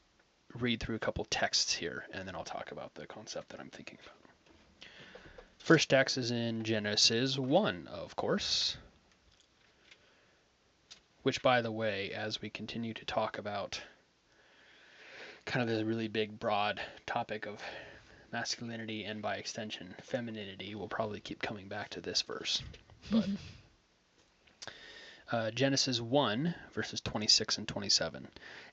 [SPEAKER 1] read through a couple texts here, and then I'll talk about the concept that I'm thinking about. First text is in Genesis 1, of course, which, by the way, as we continue to talk about kind of this really big, broad topic of masculinity and, by extension, femininity, we'll probably keep coming back to this verse. But Genesis 1, verses 26 and 27.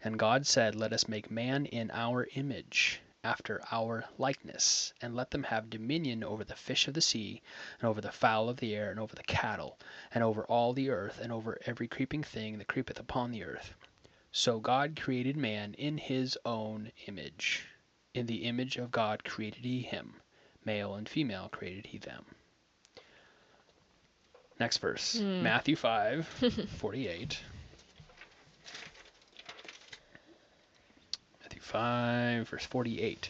[SPEAKER 1] And God said, let us make man in our image, after our likeness, and let them have dominion over the fish of the sea, and over the fowl of the air, and over the cattle, and over all the earth, and over every creeping thing that creepeth upon the earth. So God created man in his own image. In the image of God created he him. Male and female created he them. Next verse, Matthew 5:48. Matthew 5, verse 48.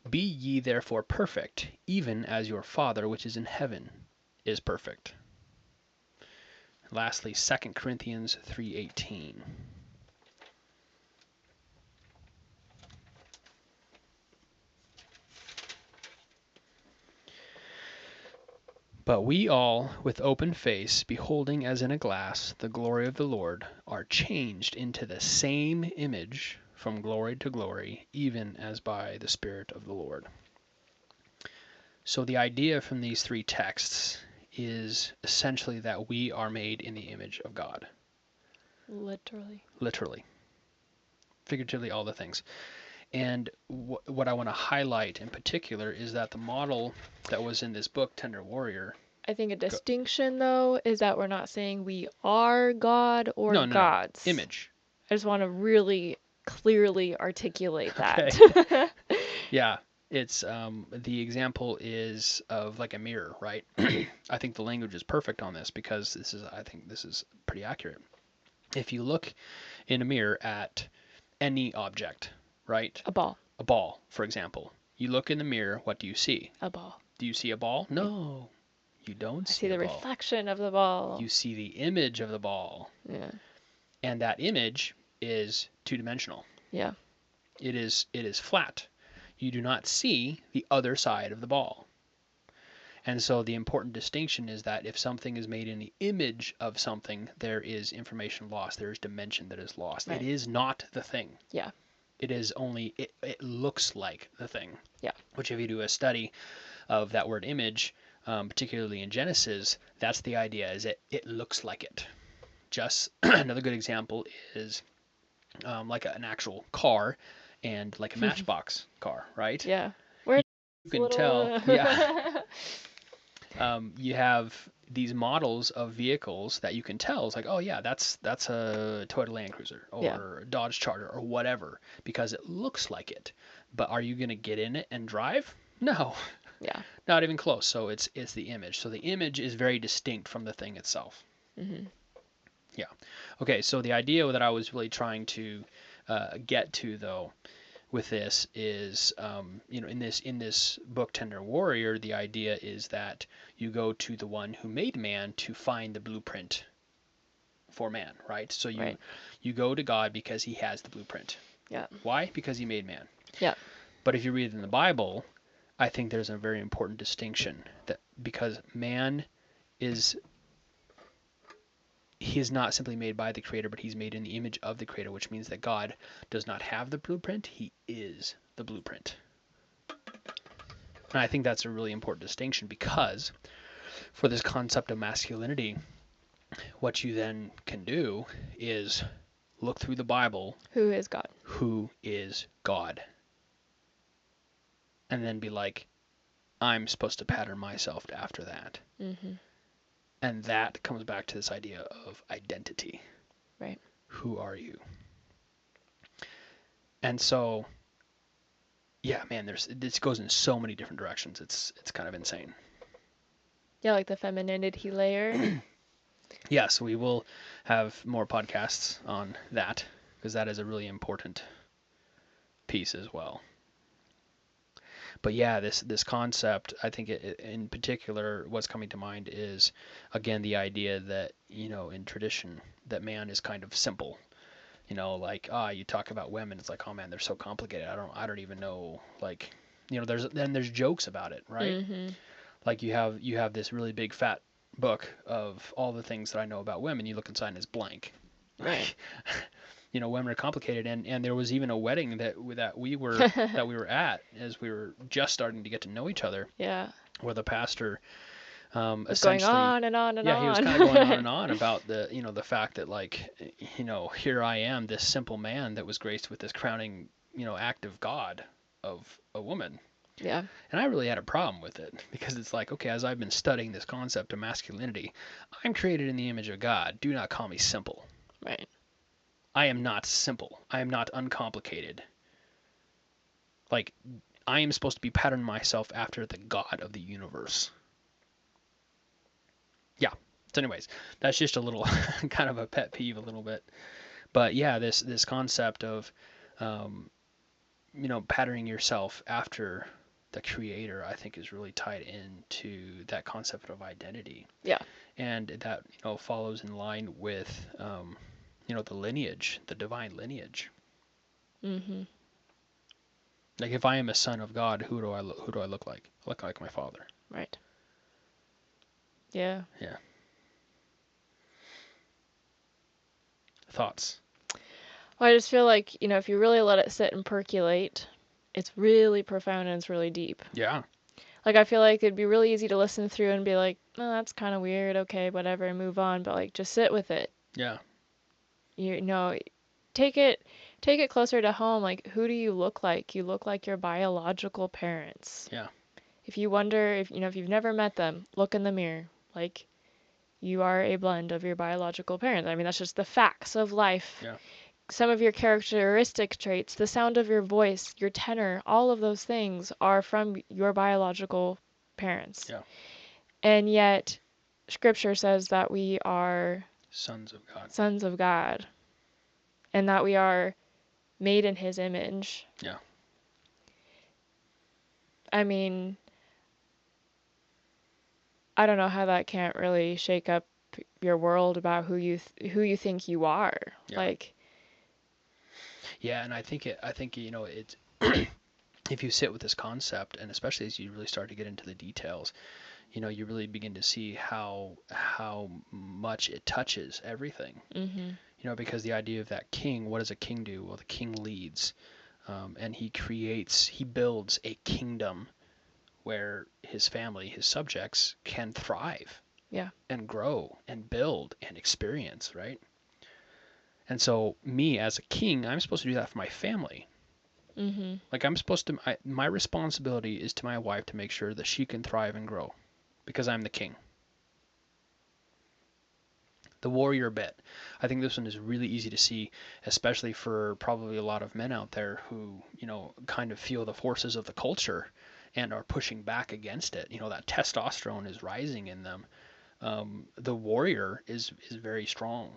[SPEAKER 1] Be ye therefore perfect, even as your Father which is in heaven is perfect. And lastly, 2 Corinthians 3:18. But we all, with open face, beholding as in a glass the glory of the Lord, are changed into the same image from glory to glory, even as by the Spirit of the Lord. So the idea from these three texts is essentially that we are made in the image of God. Literally. Figuratively, all the things. And what I want to highlight in particular is that the model that was in this book, Tender Warrior.
[SPEAKER 2] I think a distinction, though, is that we're not saying we are God or
[SPEAKER 1] No.
[SPEAKER 2] gods.
[SPEAKER 1] Image.
[SPEAKER 2] I just want to really clearly articulate that.
[SPEAKER 1] Okay. Yeah. It's the example is of like a mirror, right? I think the language is perfect on this because I think this is pretty accurate. If you look in a mirror at any object, right?
[SPEAKER 2] A ball.
[SPEAKER 1] A ball, for example. You look in the mirror, what do you see?
[SPEAKER 2] A ball.
[SPEAKER 1] Do you see a ball? No, you don't see
[SPEAKER 2] I see the
[SPEAKER 1] a ball.
[SPEAKER 2] reflection of the ball.
[SPEAKER 1] You see the image of the ball.
[SPEAKER 2] Yeah.
[SPEAKER 1] And that image is two-dimensional.
[SPEAKER 2] Yeah.
[SPEAKER 1] It is flat. You do not see the other side of the ball. And so the important distinction is that if something is made in the image of something, there is information lost. There is dimension that is lost.
[SPEAKER 2] Right.
[SPEAKER 1] It is not the thing.
[SPEAKER 2] Yeah.
[SPEAKER 1] It is only, it looks like the thing.
[SPEAKER 2] Yeah.
[SPEAKER 1] Which if you do a study of that word image, particularly in Genesis, that's the idea, is it looks like it. Just another good example is like an actual car and like a Matchbox car, right?
[SPEAKER 2] Yeah. Where
[SPEAKER 1] You can tell, yeah. You have these models of vehicles that you can tell. It's like, oh yeah, that's a Toyota Land Cruiser or a Dodge Charger or whatever, because it looks like it. But are you going to get in it and drive? No.
[SPEAKER 2] Yeah.
[SPEAKER 1] Not even close. So it's the image. So the image is very distinct from the thing itself.
[SPEAKER 2] Mhm.
[SPEAKER 1] Yeah. Okay. So the idea that I was really trying to get to though with this is, in this book Tender Warrior, the idea is that you go to the one who made man to find the blueprint for man, right? So you
[SPEAKER 2] Right.
[SPEAKER 1] you go to God because he has the blueprint.
[SPEAKER 2] Yeah.
[SPEAKER 1] Why? Because he made man.
[SPEAKER 2] Yeah.
[SPEAKER 1] But if you read in the Bible, I think there's a very important distinction that because man is he is not simply made by the creator, but he's made in the image of the creator, which means that God does not have the blueprint, he is the blueprint. And I think that's a really important distinction because for this concept of masculinity, what you then can do is look through the Bible,
[SPEAKER 2] Who is God?
[SPEAKER 1] who is God, and then be like, I'm supposed to pattern myself after that.
[SPEAKER 2] Mhm.
[SPEAKER 1] And that comes back to this idea of identity.
[SPEAKER 2] Right.
[SPEAKER 1] Who are you? And so, yeah, man, this goes in so many different directions. It's kind of insane.
[SPEAKER 2] Yeah, like the femininity layer.
[SPEAKER 1] Yes, we will have more podcasts on that because that is a really important piece as well. But yeah, this concept, I think in particular, what's coming to mind is again the idea that in tradition that man is kind of simple. Like you talk about women, it's like, oh man, they're so complicated. I don't even know. Like, there's jokes about it, right?
[SPEAKER 2] Mhm.
[SPEAKER 1] Like you have this really big fat book of all the things that I know about women. You look inside and it's blank.
[SPEAKER 2] Right.
[SPEAKER 1] Women are complicated, and there was even a wedding that we were at as we were just starting to get to know each other,
[SPEAKER 2] Yeah.
[SPEAKER 1] where the pastor
[SPEAKER 2] Was going
[SPEAKER 1] essentially,
[SPEAKER 2] on and on and
[SPEAKER 1] yeah, he was kind of going on
[SPEAKER 2] on.
[SPEAKER 1] and on about the fact that, like, here I am, this simple man that was graced with this crowning act of God, of a woman.
[SPEAKER 2] Yeah.
[SPEAKER 1] And I really had a problem with it because it's like, okay, as I've been studying this concept of masculinity, I'm created in the image of God. Do not call me simple.
[SPEAKER 2] Right.
[SPEAKER 1] I am not simple. I am not uncomplicated. Like, I am supposed to be patterning myself after the God of the universe. Yeah. So, anyways, that's just a little kind of a pet peeve, a little bit. But yeah, this concept of, um, patterning yourself after the creator, I think is really tied into that concept of identity.
[SPEAKER 2] Yeah.
[SPEAKER 1] And that follows in line with the lineage, the divine lineage.
[SPEAKER 2] Mhm.
[SPEAKER 1] Like if I am a son of God, who do I look like? I look like my father.
[SPEAKER 2] Right. Yeah.
[SPEAKER 1] Yeah. Thoughts?
[SPEAKER 2] Well, I just feel like, if you really let it sit and percolate, it's really profound and it's really deep.
[SPEAKER 1] Yeah.
[SPEAKER 2] Like, I feel like it'd be really easy to listen through and be like, oh, that's kind of weird, okay, whatever, and move on. But, like, just sit with it.
[SPEAKER 1] Yeah.
[SPEAKER 2] You know, take it take it closer to home. Like, who do you look like? You look like your biological parents.
[SPEAKER 1] Yeah.
[SPEAKER 2] If you wonder if you've never met them, look in the mirror. Like, you are a blend of your biological parents. I mean, that's just the facts of life.
[SPEAKER 1] Yeah.
[SPEAKER 2] Some of your characteristic traits, the sound of your voice, your tenor, all of those things are from your biological parents.
[SPEAKER 1] Yeah.
[SPEAKER 2] And yet, scripture says that we are
[SPEAKER 1] Sons of God.
[SPEAKER 2] sons of God and that we are made in his image.
[SPEAKER 1] Yeah.
[SPEAKER 2] I mean, I don't know how that can't really shake up your world about who you think you are.
[SPEAKER 1] Yeah.
[SPEAKER 2] Like,
[SPEAKER 1] Yeah, and it's if you sit with this concept, and especially as you really start to get into the details, you really begin to see how much it touches everything.
[SPEAKER 2] mhm.
[SPEAKER 1] Because the idea of that king, what does a king do? Well, the king leads, and he builds a kingdom where his family, his subjects, can thrive
[SPEAKER 2] Yeah.
[SPEAKER 1] and grow and build and experience, right? And so, me as a king, I'm supposed to do that for my family.
[SPEAKER 2] Mhm.
[SPEAKER 1] Like, my responsibility is to my wife to make sure that she can thrive and grow because I'm the king. The warrior bit. I think this one is really easy to see, especially for probably a lot of men out there who, kind of feel the forces of the culture and are pushing back against it. That testosterone is rising in them. The warrior is very strong.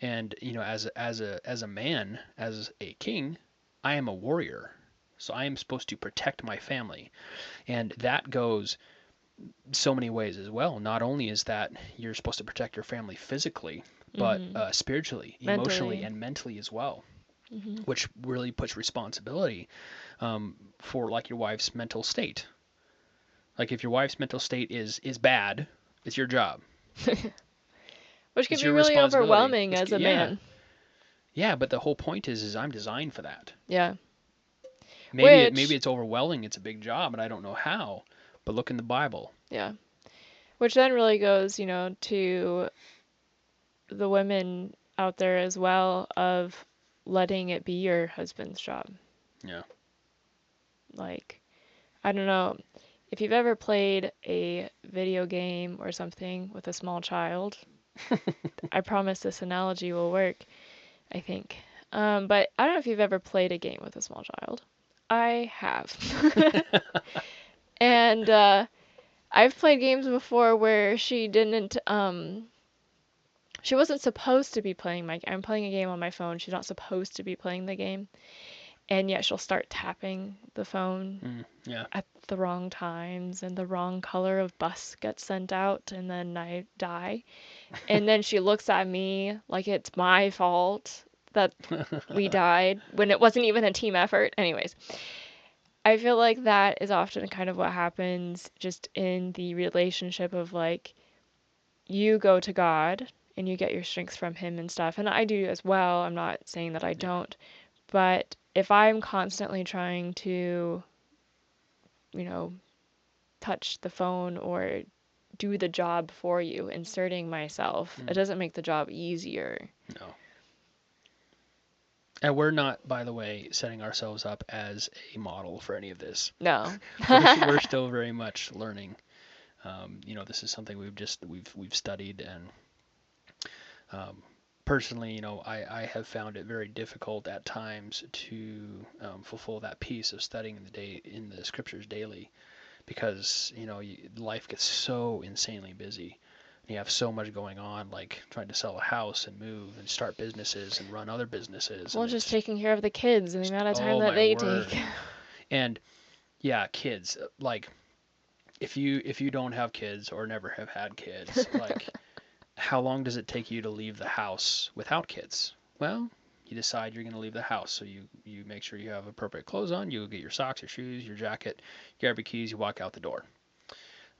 [SPEAKER 1] And as a man, as a king, I am a warrior. So I am supposed to protect my family. And that goes so many ways as well. Not only is that you're supposed to protect your family physically, but
[SPEAKER 2] Mm-hmm.
[SPEAKER 1] spiritually, emotionally,
[SPEAKER 2] Mentally.
[SPEAKER 1] and mentally as well,
[SPEAKER 2] Mm-hmm.
[SPEAKER 1] which really puts responsibility for like your wife's mental state. Like if your wife's mental state is bad, it's your job.
[SPEAKER 2] Which can
[SPEAKER 1] It's
[SPEAKER 2] be
[SPEAKER 1] your
[SPEAKER 2] really
[SPEAKER 1] responsibility.
[SPEAKER 2] overwhelming as a
[SPEAKER 1] Yeah,
[SPEAKER 2] man.
[SPEAKER 1] yeah. But the whole point is I'm designed for that.
[SPEAKER 2] Yeah.
[SPEAKER 1] Maybe
[SPEAKER 2] Which,
[SPEAKER 1] it's overwhelming. It's a big job, and I don't know how. But look in the Bible.
[SPEAKER 2] yeah. Which then really goes, to the women out there as well of letting it be your husband's job.
[SPEAKER 1] Yeah.
[SPEAKER 2] Like, I don't know if you've ever played a video game or something with a small child. I promise this analogy will work, I think. But I don't know if you've ever played a game with a small child. I have. And I've played games before where she wasn't supposed to be playing I'm playing a game on my phone. She's not supposed to be playing the game. And yet she'll start tapping the phone
[SPEAKER 1] Yeah.
[SPEAKER 2] at the wrong times and the wrong color of bus gets sent out and then I die. And then she looks at me like it's my fault that we died when it wasn't even a team effort. Anyways, I feel like that is often kind of what happens just in the relationship of like you go to God and you get your strength from Him and stuff. And I do as well. I'm not saying that I
[SPEAKER 1] Yeah.
[SPEAKER 2] don't. But if I'm constantly trying to, you know, touch the phone or do the job for you, inserting myself, it doesn't make the job easier.
[SPEAKER 1] No. And we're not, by the way, setting ourselves up as a model for any of this.
[SPEAKER 2] No.
[SPEAKER 1] We're still very much learning. This is something we've studied, and personally, I have found it very difficult at times to fulfill that piece of studying in the scriptures daily, because life gets so insanely busy. You have so much going on, like trying to sell a house and move and start businesses and run other businesses,
[SPEAKER 2] Well,
[SPEAKER 1] and
[SPEAKER 2] just
[SPEAKER 1] it's
[SPEAKER 2] taking care of the kids and the
[SPEAKER 1] just,
[SPEAKER 2] amount of time
[SPEAKER 1] oh
[SPEAKER 2] that
[SPEAKER 1] my
[SPEAKER 2] they take.
[SPEAKER 1] word. And yeah, kids, like if you don't have kids or never have had kids, like how long does it take you to leave the house without kids? Well, you decide you're going to leave the house, so you make sure you have appropriate clothes on, you get your socks, your shoes, your jacket, you grab your keys, you walk out the door.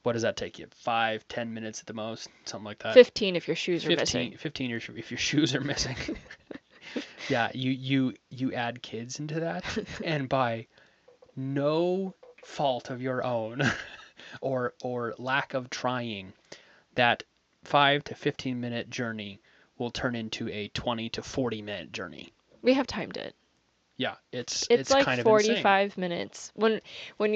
[SPEAKER 1] What does that take you? 5, 10 minutes at the most, something like that.
[SPEAKER 2] 15 if your shoes are
[SPEAKER 1] 15,
[SPEAKER 2] missing.
[SPEAKER 1] 15 if your shoes are missing. Yeah, you add kids into that, and by no fault of your own or lack of trying, that 5 to 15 minute journey will turn into a 20 to 40 minute journey.
[SPEAKER 2] We have timed it.
[SPEAKER 1] Yeah, it's
[SPEAKER 2] It's
[SPEAKER 1] it's
[SPEAKER 2] like
[SPEAKER 1] kind of insane.
[SPEAKER 2] 45 minutes. When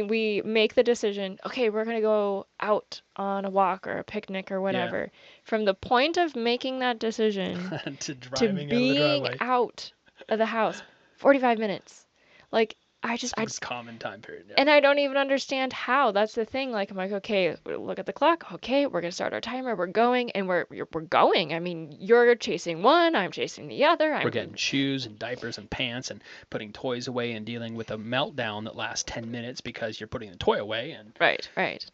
[SPEAKER 2] we make the decision, okay, we're going to go out on a walk or a picnic or
[SPEAKER 1] Yeah,
[SPEAKER 2] whatever, from the point of making that decision
[SPEAKER 1] to
[SPEAKER 2] to
[SPEAKER 1] driving out of the
[SPEAKER 2] being
[SPEAKER 1] driveway.
[SPEAKER 2] out of the house, 45 minutes. Like,
[SPEAKER 1] It's a common time period. Yeah.
[SPEAKER 2] and I don't even understand how. That's the thing. Like, I'm like, okay, look at the clock. Okay, we're gonna start our timer. We're going, and we're going. I mean, you're chasing one. I'm chasing the other.
[SPEAKER 1] We're getting
[SPEAKER 2] I'm
[SPEAKER 1] shoes and diapers and pants and putting toys away and dealing with a meltdown that lasts 10 minutes because you're putting the toy away. And
[SPEAKER 2] right, right.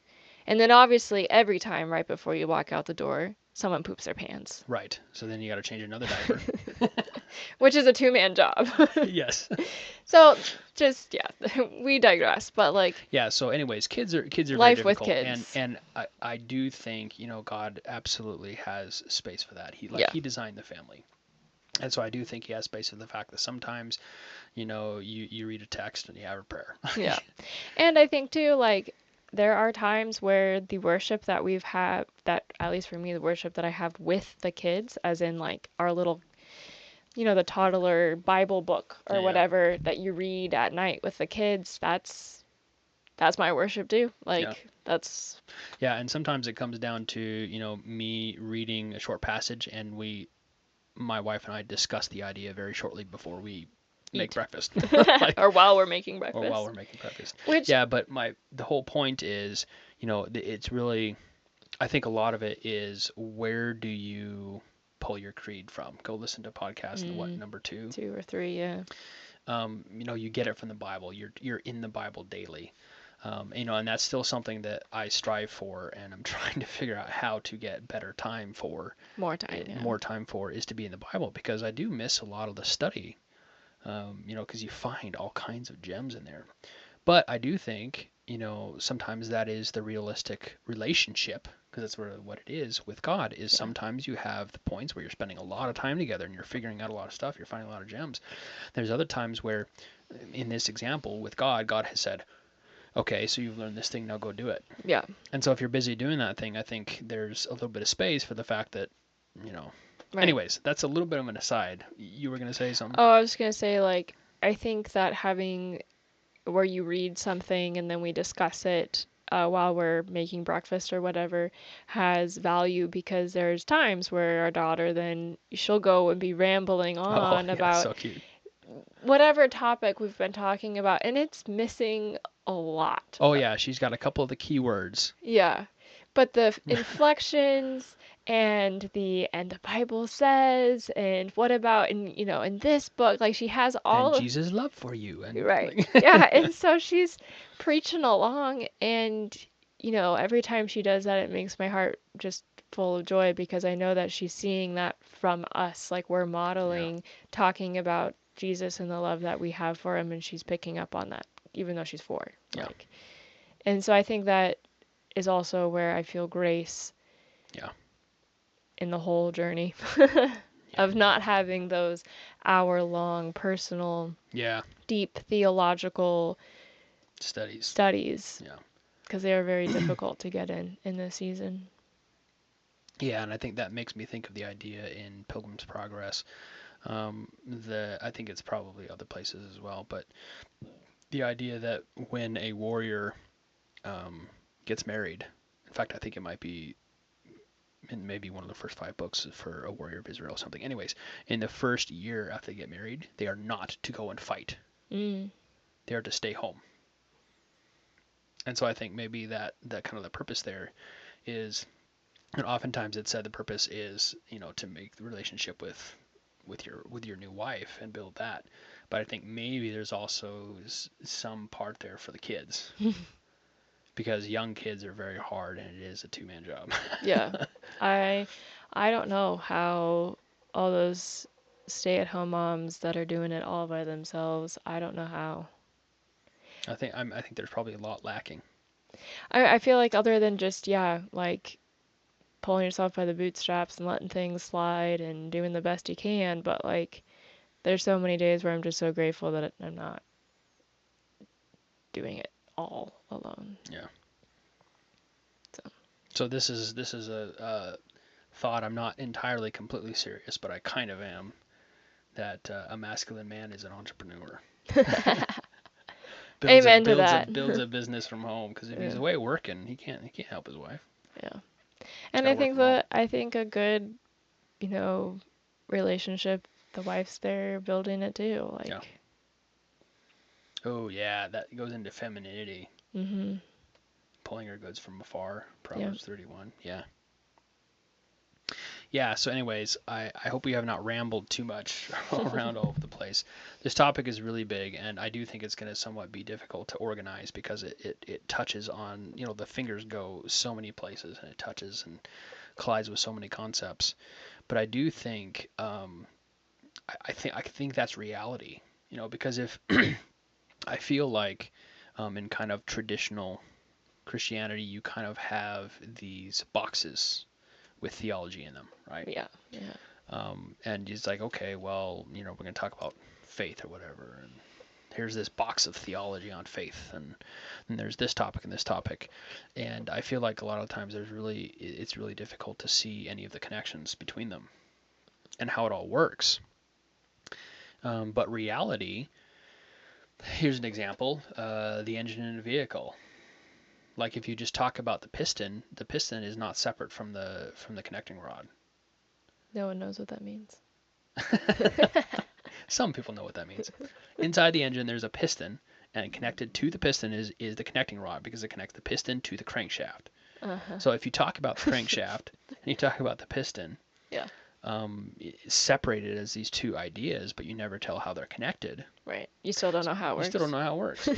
[SPEAKER 2] And then obviously every time right before you walk out the door, someone poops their pants,
[SPEAKER 1] right, so then you got to change another diaper.
[SPEAKER 2] which is a two-man job.
[SPEAKER 1] Yes.
[SPEAKER 2] So just yeah, we digress. But like
[SPEAKER 1] Yeah, so anyways, kids are very
[SPEAKER 2] life with
[SPEAKER 1] difficult, and
[SPEAKER 2] kids.
[SPEAKER 1] I do think, God absolutely has space for that.
[SPEAKER 2] Yeah.
[SPEAKER 1] He designed the family. And so I do think he has space for the fact that sometimes, you read a text and you have a prayer.
[SPEAKER 2] Yeah. And I think too, like, there are times where the worship that we've had, that at least for me, the worship that I have with the kids, as in like our little, the toddler Bible book or
[SPEAKER 1] Yeah.
[SPEAKER 2] whatever that you read at night with the kids, that's my worship too.
[SPEAKER 1] Yeah.
[SPEAKER 2] Like, that's,
[SPEAKER 1] Yeah, and sometimes it comes down to, me reading a short passage, and my wife and I discuss the idea very shortly before we make
[SPEAKER 2] eat.
[SPEAKER 1] breakfast. Like,
[SPEAKER 2] Or while we're making
[SPEAKER 1] or while
[SPEAKER 2] breakfast.
[SPEAKER 1] we're making breakfast.
[SPEAKER 2] Which,
[SPEAKER 1] Yeah, but the whole point is, it's really, I think a lot of it is, where do you pull your creed from? Go listen to podcast
[SPEAKER 2] mm,
[SPEAKER 1] number 2.
[SPEAKER 2] 2 or 3, yeah.
[SPEAKER 1] You get it from the Bible. You're in the Bible daily. And that's still something that I strive for, and I'm trying to figure out how to get better time for.
[SPEAKER 2] More time, yeah.
[SPEAKER 1] More time for is to be in the Bible, because I do miss a lot of the study. Because you find all kinds of gems in there. But I do think, sometimes that is the realistic relationship, because that's what it is with God, is
[SPEAKER 2] Yeah.
[SPEAKER 1] sometimes you have the points where you're spending a lot of time together and you're figuring out a lot of stuff, you're finding a lot of gems. There's other times where, in this example with God, God has said, okay, so you've learned this thing, now go do it.
[SPEAKER 2] Yeah.
[SPEAKER 1] And so if you're busy doing that thing, I think there's a little bit of space for the fact that, you know.
[SPEAKER 2] Right.
[SPEAKER 1] Anyways, that's a little bit of an aside. You were going to say something?
[SPEAKER 2] Oh, I was gonna say, like, I think that having where you read something and then we discuss it while we're making breakfast or whatever has value, because there's times where our daughter, then she'll go and be rambling
[SPEAKER 1] Oh,
[SPEAKER 2] on
[SPEAKER 1] yeah,
[SPEAKER 2] about
[SPEAKER 1] so cute.
[SPEAKER 2] whatever topic we've been talking about, and it's missing a lot.
[SPEAKER 1] Oh, yeah, she's got a couple of the keywords.
[SPEAKER 2] Yeah. But the inflections and the Bible says, and what about in this book, like she has
[SPEAKER 1] And
[SPEAKER 2] all of,
[SPEAKER 1] Jesus' love for you. And
[SPEAKER 2] right. Yeah, and so she's preaching along, and every time she does that, it makes my heart just full of joy, because I know that she's seeing that from us, like we're
[SPEAKER 1] yeah,
[SPEAKER 2] modeling, talking about Jesus and the love that we have for him, and she's picking up on that even though she's 4.
[SPEAKER 1] yeah,
[SPEAKER 2] Like, and so I think that is also where I feel grace
[SPEAKER 1] yeah,
[SPEAKER 2] in the whole journey
[SPEAKER 1] yeah,
[SPEAKER 2] of not having those hour-long personal
[SPEAKER 1] yeah.
[SPEAKER 2] deep theological
[SPEAKER 1] Studies.
[SPEAKER 2] studies,
[SPEAKER 1] Yeah.
[SPEAKER 2] because they are very difficult to get in this season.
[SPEAKER 1] Yeah, and I think that makes me think of the idea in Pilgrim's Progress. I think it's probably other places as well, but the idea that when a warrior um, gets married, in fact, I think it might be in maybe one of the first 5 books for a warrior of Israel or something. Anyways, in the first year after they get married, they are not to go and fight.
[SPEAKER 2] Mm.
[SPEAKER 1] They are to stay home. And so I think maybe that kind of the purpose there is, and oftentimes it's said the purpose is, to make the relationship with your new wife and build that. But I think maybe there's also some part there for the kids, because young kids are very hard and it is a two-man job.
[SPEAKER 2] Yeah. I I don't know how all those stay-at-home moms that are doing it all by themselves, I don't know how.
[SPEAKER 1] I think there's probably a lot lacking.
[SPEAKER 2] I feel like, other than just, yeah, like pulling yourself by the bootstraps and letting things slide and doing the best you can, but like there's so many days where I'm just so grateful that I'm not doing it all alone.
[SPEAKER 1] Yeah.
[SPEAKER 2] So,
[SPEAKER 1] So this is a thought. I'm not entirely completely serious, but I kind of am. That a masculine man is an entrepreneur. builds a
[SPEAKER 2] amen to
[SPEAKER 1] builds a
[SPEAKER 2] that.
[SPEAKER 1] builds a business from home, because if he's
[SPEAKER 2] Yeah.
[SPEAKER 1] away working, he can't help his wife.
[SPEAKER 2] Yeah.
[SPEAKER 1] He's
[SPEAKER 2] And
[SPEAKER 1] got to
[SPEAKER 2] I
[SPEAKER 1] work
[SPEAKER 2] think
[SPEAKER 1] from home.
[SPEAKER 2] that I think a good, you know, relationship, the wife's there building it too.
[SPEAKER 1] Yeah.
[SPEAKER 2] Like,
[SPEAKER 1] Oh yeah, that goes into femininity.
[SPEAKER 2] mhm.
[SPEAKER 1] Pulling her goods from afar.
[SPEAKER 2] Yeah.
[SPEAKER 1] Proverbs 31. Yeah. Yeah, so anyways, I hope we have not rambled too much around all over the place. This topic is really big, and I do think it's going to somewhat be difficult to organize, because it touches on, the fingers go so many places, and it touches and collides with so many concepts. But I do think, I think that's reality, because if I feel like in kind of traditional Christianity, you kind of have these boxes with theology in them, right?
[SPEAKER 2] Yeah. Yeah.
[SPEAKER 1] And it's like, okay, well, we're going to talk about faith or whatever, and here's this box of theology on faith, and there's this topic and this topic, and I feel like a lot of times it's really difficult to see any of the connections between them and how it all works. But reality, here's an example: the engine in a vehicle. Like if you just talk about the piston is not separate from the connecting rod.
[SPEAKER 2] No one knows what that means.
[SPEAKER 1] Some people know what that means. Inside the engine, there's a piston, and connected to the piston is the connecting rod because it connects the piston to the crankshaft.
[SPEAKER 2] Uh-huh.
[SPEAKER 1] So if you talk about the crankshaft and you talk about the piston,
[SPEAKER 2] Yeah.
[SPEAKER 1] it's separated as these two ideas, but you never tell how they're connected.
[SPEAKER 2] Right. You still don't know how it
[SPEAKER 1] You
[SPEAKER 2] works.
[SPEAKER 1] still don't know how it works.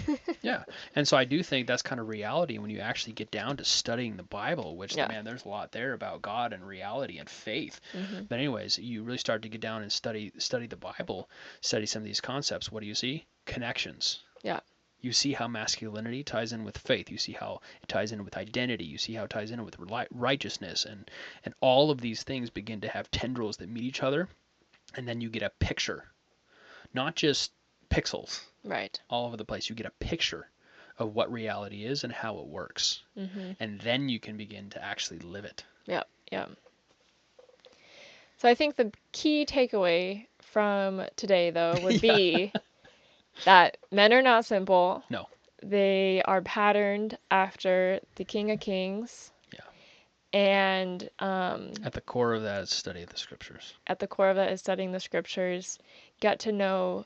[SPEAKER 1] Yeah. And so I do think that's kind of reality when you actually get down to studying the Bible, which,
[SPEAKER 2] Yeah.
[SPEAKER 1] man, there's a lot there about God and reality and faith.
[SPEAKER 2] Mm-hmm.
[SPEAKER 1] But anyways, you really start to get down and study the Bible, study some of these concepts. What do you see? Connections.
[SPEAKER 2] Yeah.
[SPEAKER 1] You see how masculinity ties in with faith. You see how it ties in with identity. You see how it ties in with righteousness. And all of these things begin to have tendrils that meet each other. And then you get a picture, not just pixels
[SPEAKER 2] Right.
[SPEAKER 1] all over the place. You get a picture of what reality is and how it works.
[SPEAKER 2] Mm-hmm.
[SPEAKER 1] And then you can begin to actually live it.
[SPEAKER 2] Yeah. Yeah. So I think the key takeaway from today, though, would
[SPEAKER 1] Yeah.
[SPEAKER 2] be that men are not simple.
[SPEAKER 1] No.
[SPEAKER 2] They are patterned after the King of Kings.
[SPEAKER 1] Yeah.
[SPEAKER 2] And
[SPEAKER 1] At the core of that is study of the scriptures.
[SPEAKER 2] at the core of it is studying the scriptures. Get to know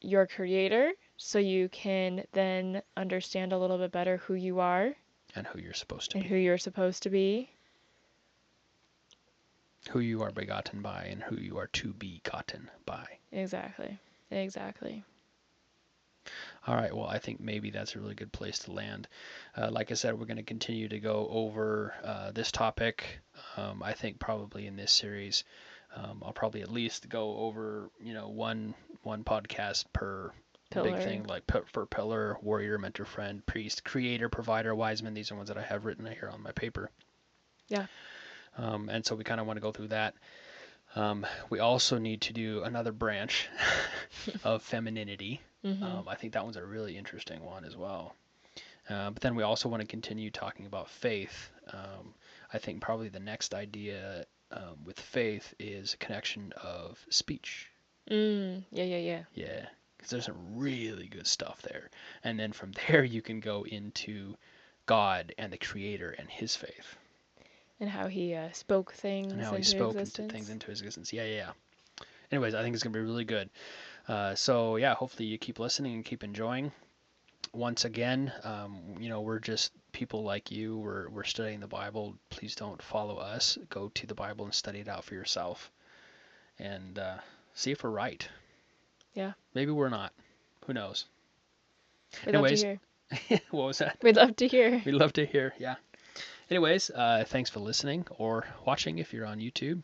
[SPEAKER 2] your Creator so you can then understand a little bit better who you are
[SPEAKER 1] And who you're supposed to
[SPEAKER 2] and
[SPEAKER 1] be.
[SPEAKER 2] who you're supposed to be.
[SPEAKER 1] Who you are begotten by and who you are to be gotten by.
[SPEAKER 2] Exactly. Exactly.
[SPEAKER 1] All right, well, I think maybe that's a really good place to land. Like I said, we're going to continue to go over this topic. I think probably in this series, I'll probably at least go over, one podcast per big
[SPEAKER 2] Pillar.
[SPEAKER 1] thing, like per pillar, warrior, mentor, friend, priest, creator, provider, wise man. These are ones that I have written here on my paper.
[SPEAKER 2] Yeah.
[SPEAKER 1] And so we kind of want to go through that. We also need to do another branch of femininity.
[SPEAKER 2] Mm-hmm.
[SPEAKER 1] I think that one's a really interesting one as well. But then we also want to continue talking about faith. I think probably the next idea with faith is a connection of speech.
[SPEAKER 2] Yeah, yeah, yeah.
[SPEAKER 1] Yeah, because there's some really good stuff there. And then from there, you can go into God and the Creator and His faith.
[SPEAKER 2] And how he spoke things
[SPEAKER 1] And how He
[SPEAKER 2] into
[SPEAKER 1] spoke
[SPEAKER 2] existence.
[SPEAKER 1] things into existence. Yeah, yeah, yeah. Anyways, I think it's going to be really good. So, yeah, hopefully you keep listening and keep enjoying. Once again, we're just people like you. We're studying the Bible. Please don't follow us. Go to the Bible and study it out for yourself, and see if we're right.
[SPEAKER 2] Yeah.
[SPEAKER 1] Maybe we're not. Who knows?
[SPEAKER 2] We'd love to
[SPEAKER 1] Anyways,
[SPEAKER 2] hear.
[SPEAKER 1] what was that?
[SPEAKER 2] We'd love to hear.
[SPEAKER 1] We'd love to hear. Yeah. Anyways, thanks for listening or watching if you're on YouTube.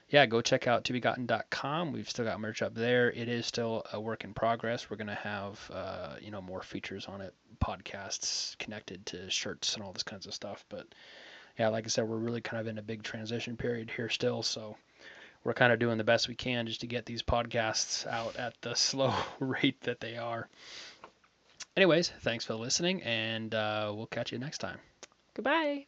[SPEAKER 1] Yeah, go check out tobegotten.com. We've still got merch up there. It is still a work in progress. We're going to have, more features on it, podcasts connected to shirts and all this kinds of stuff. But yeah, like I said, we're really kind of in a big transition period here still. So we're kind of doing the best we can just to get these podcasts out at the slow rate that they are. Anyways, thanks for listening, and we'll catch you next time.
[SPEAKER 2] Goodbye.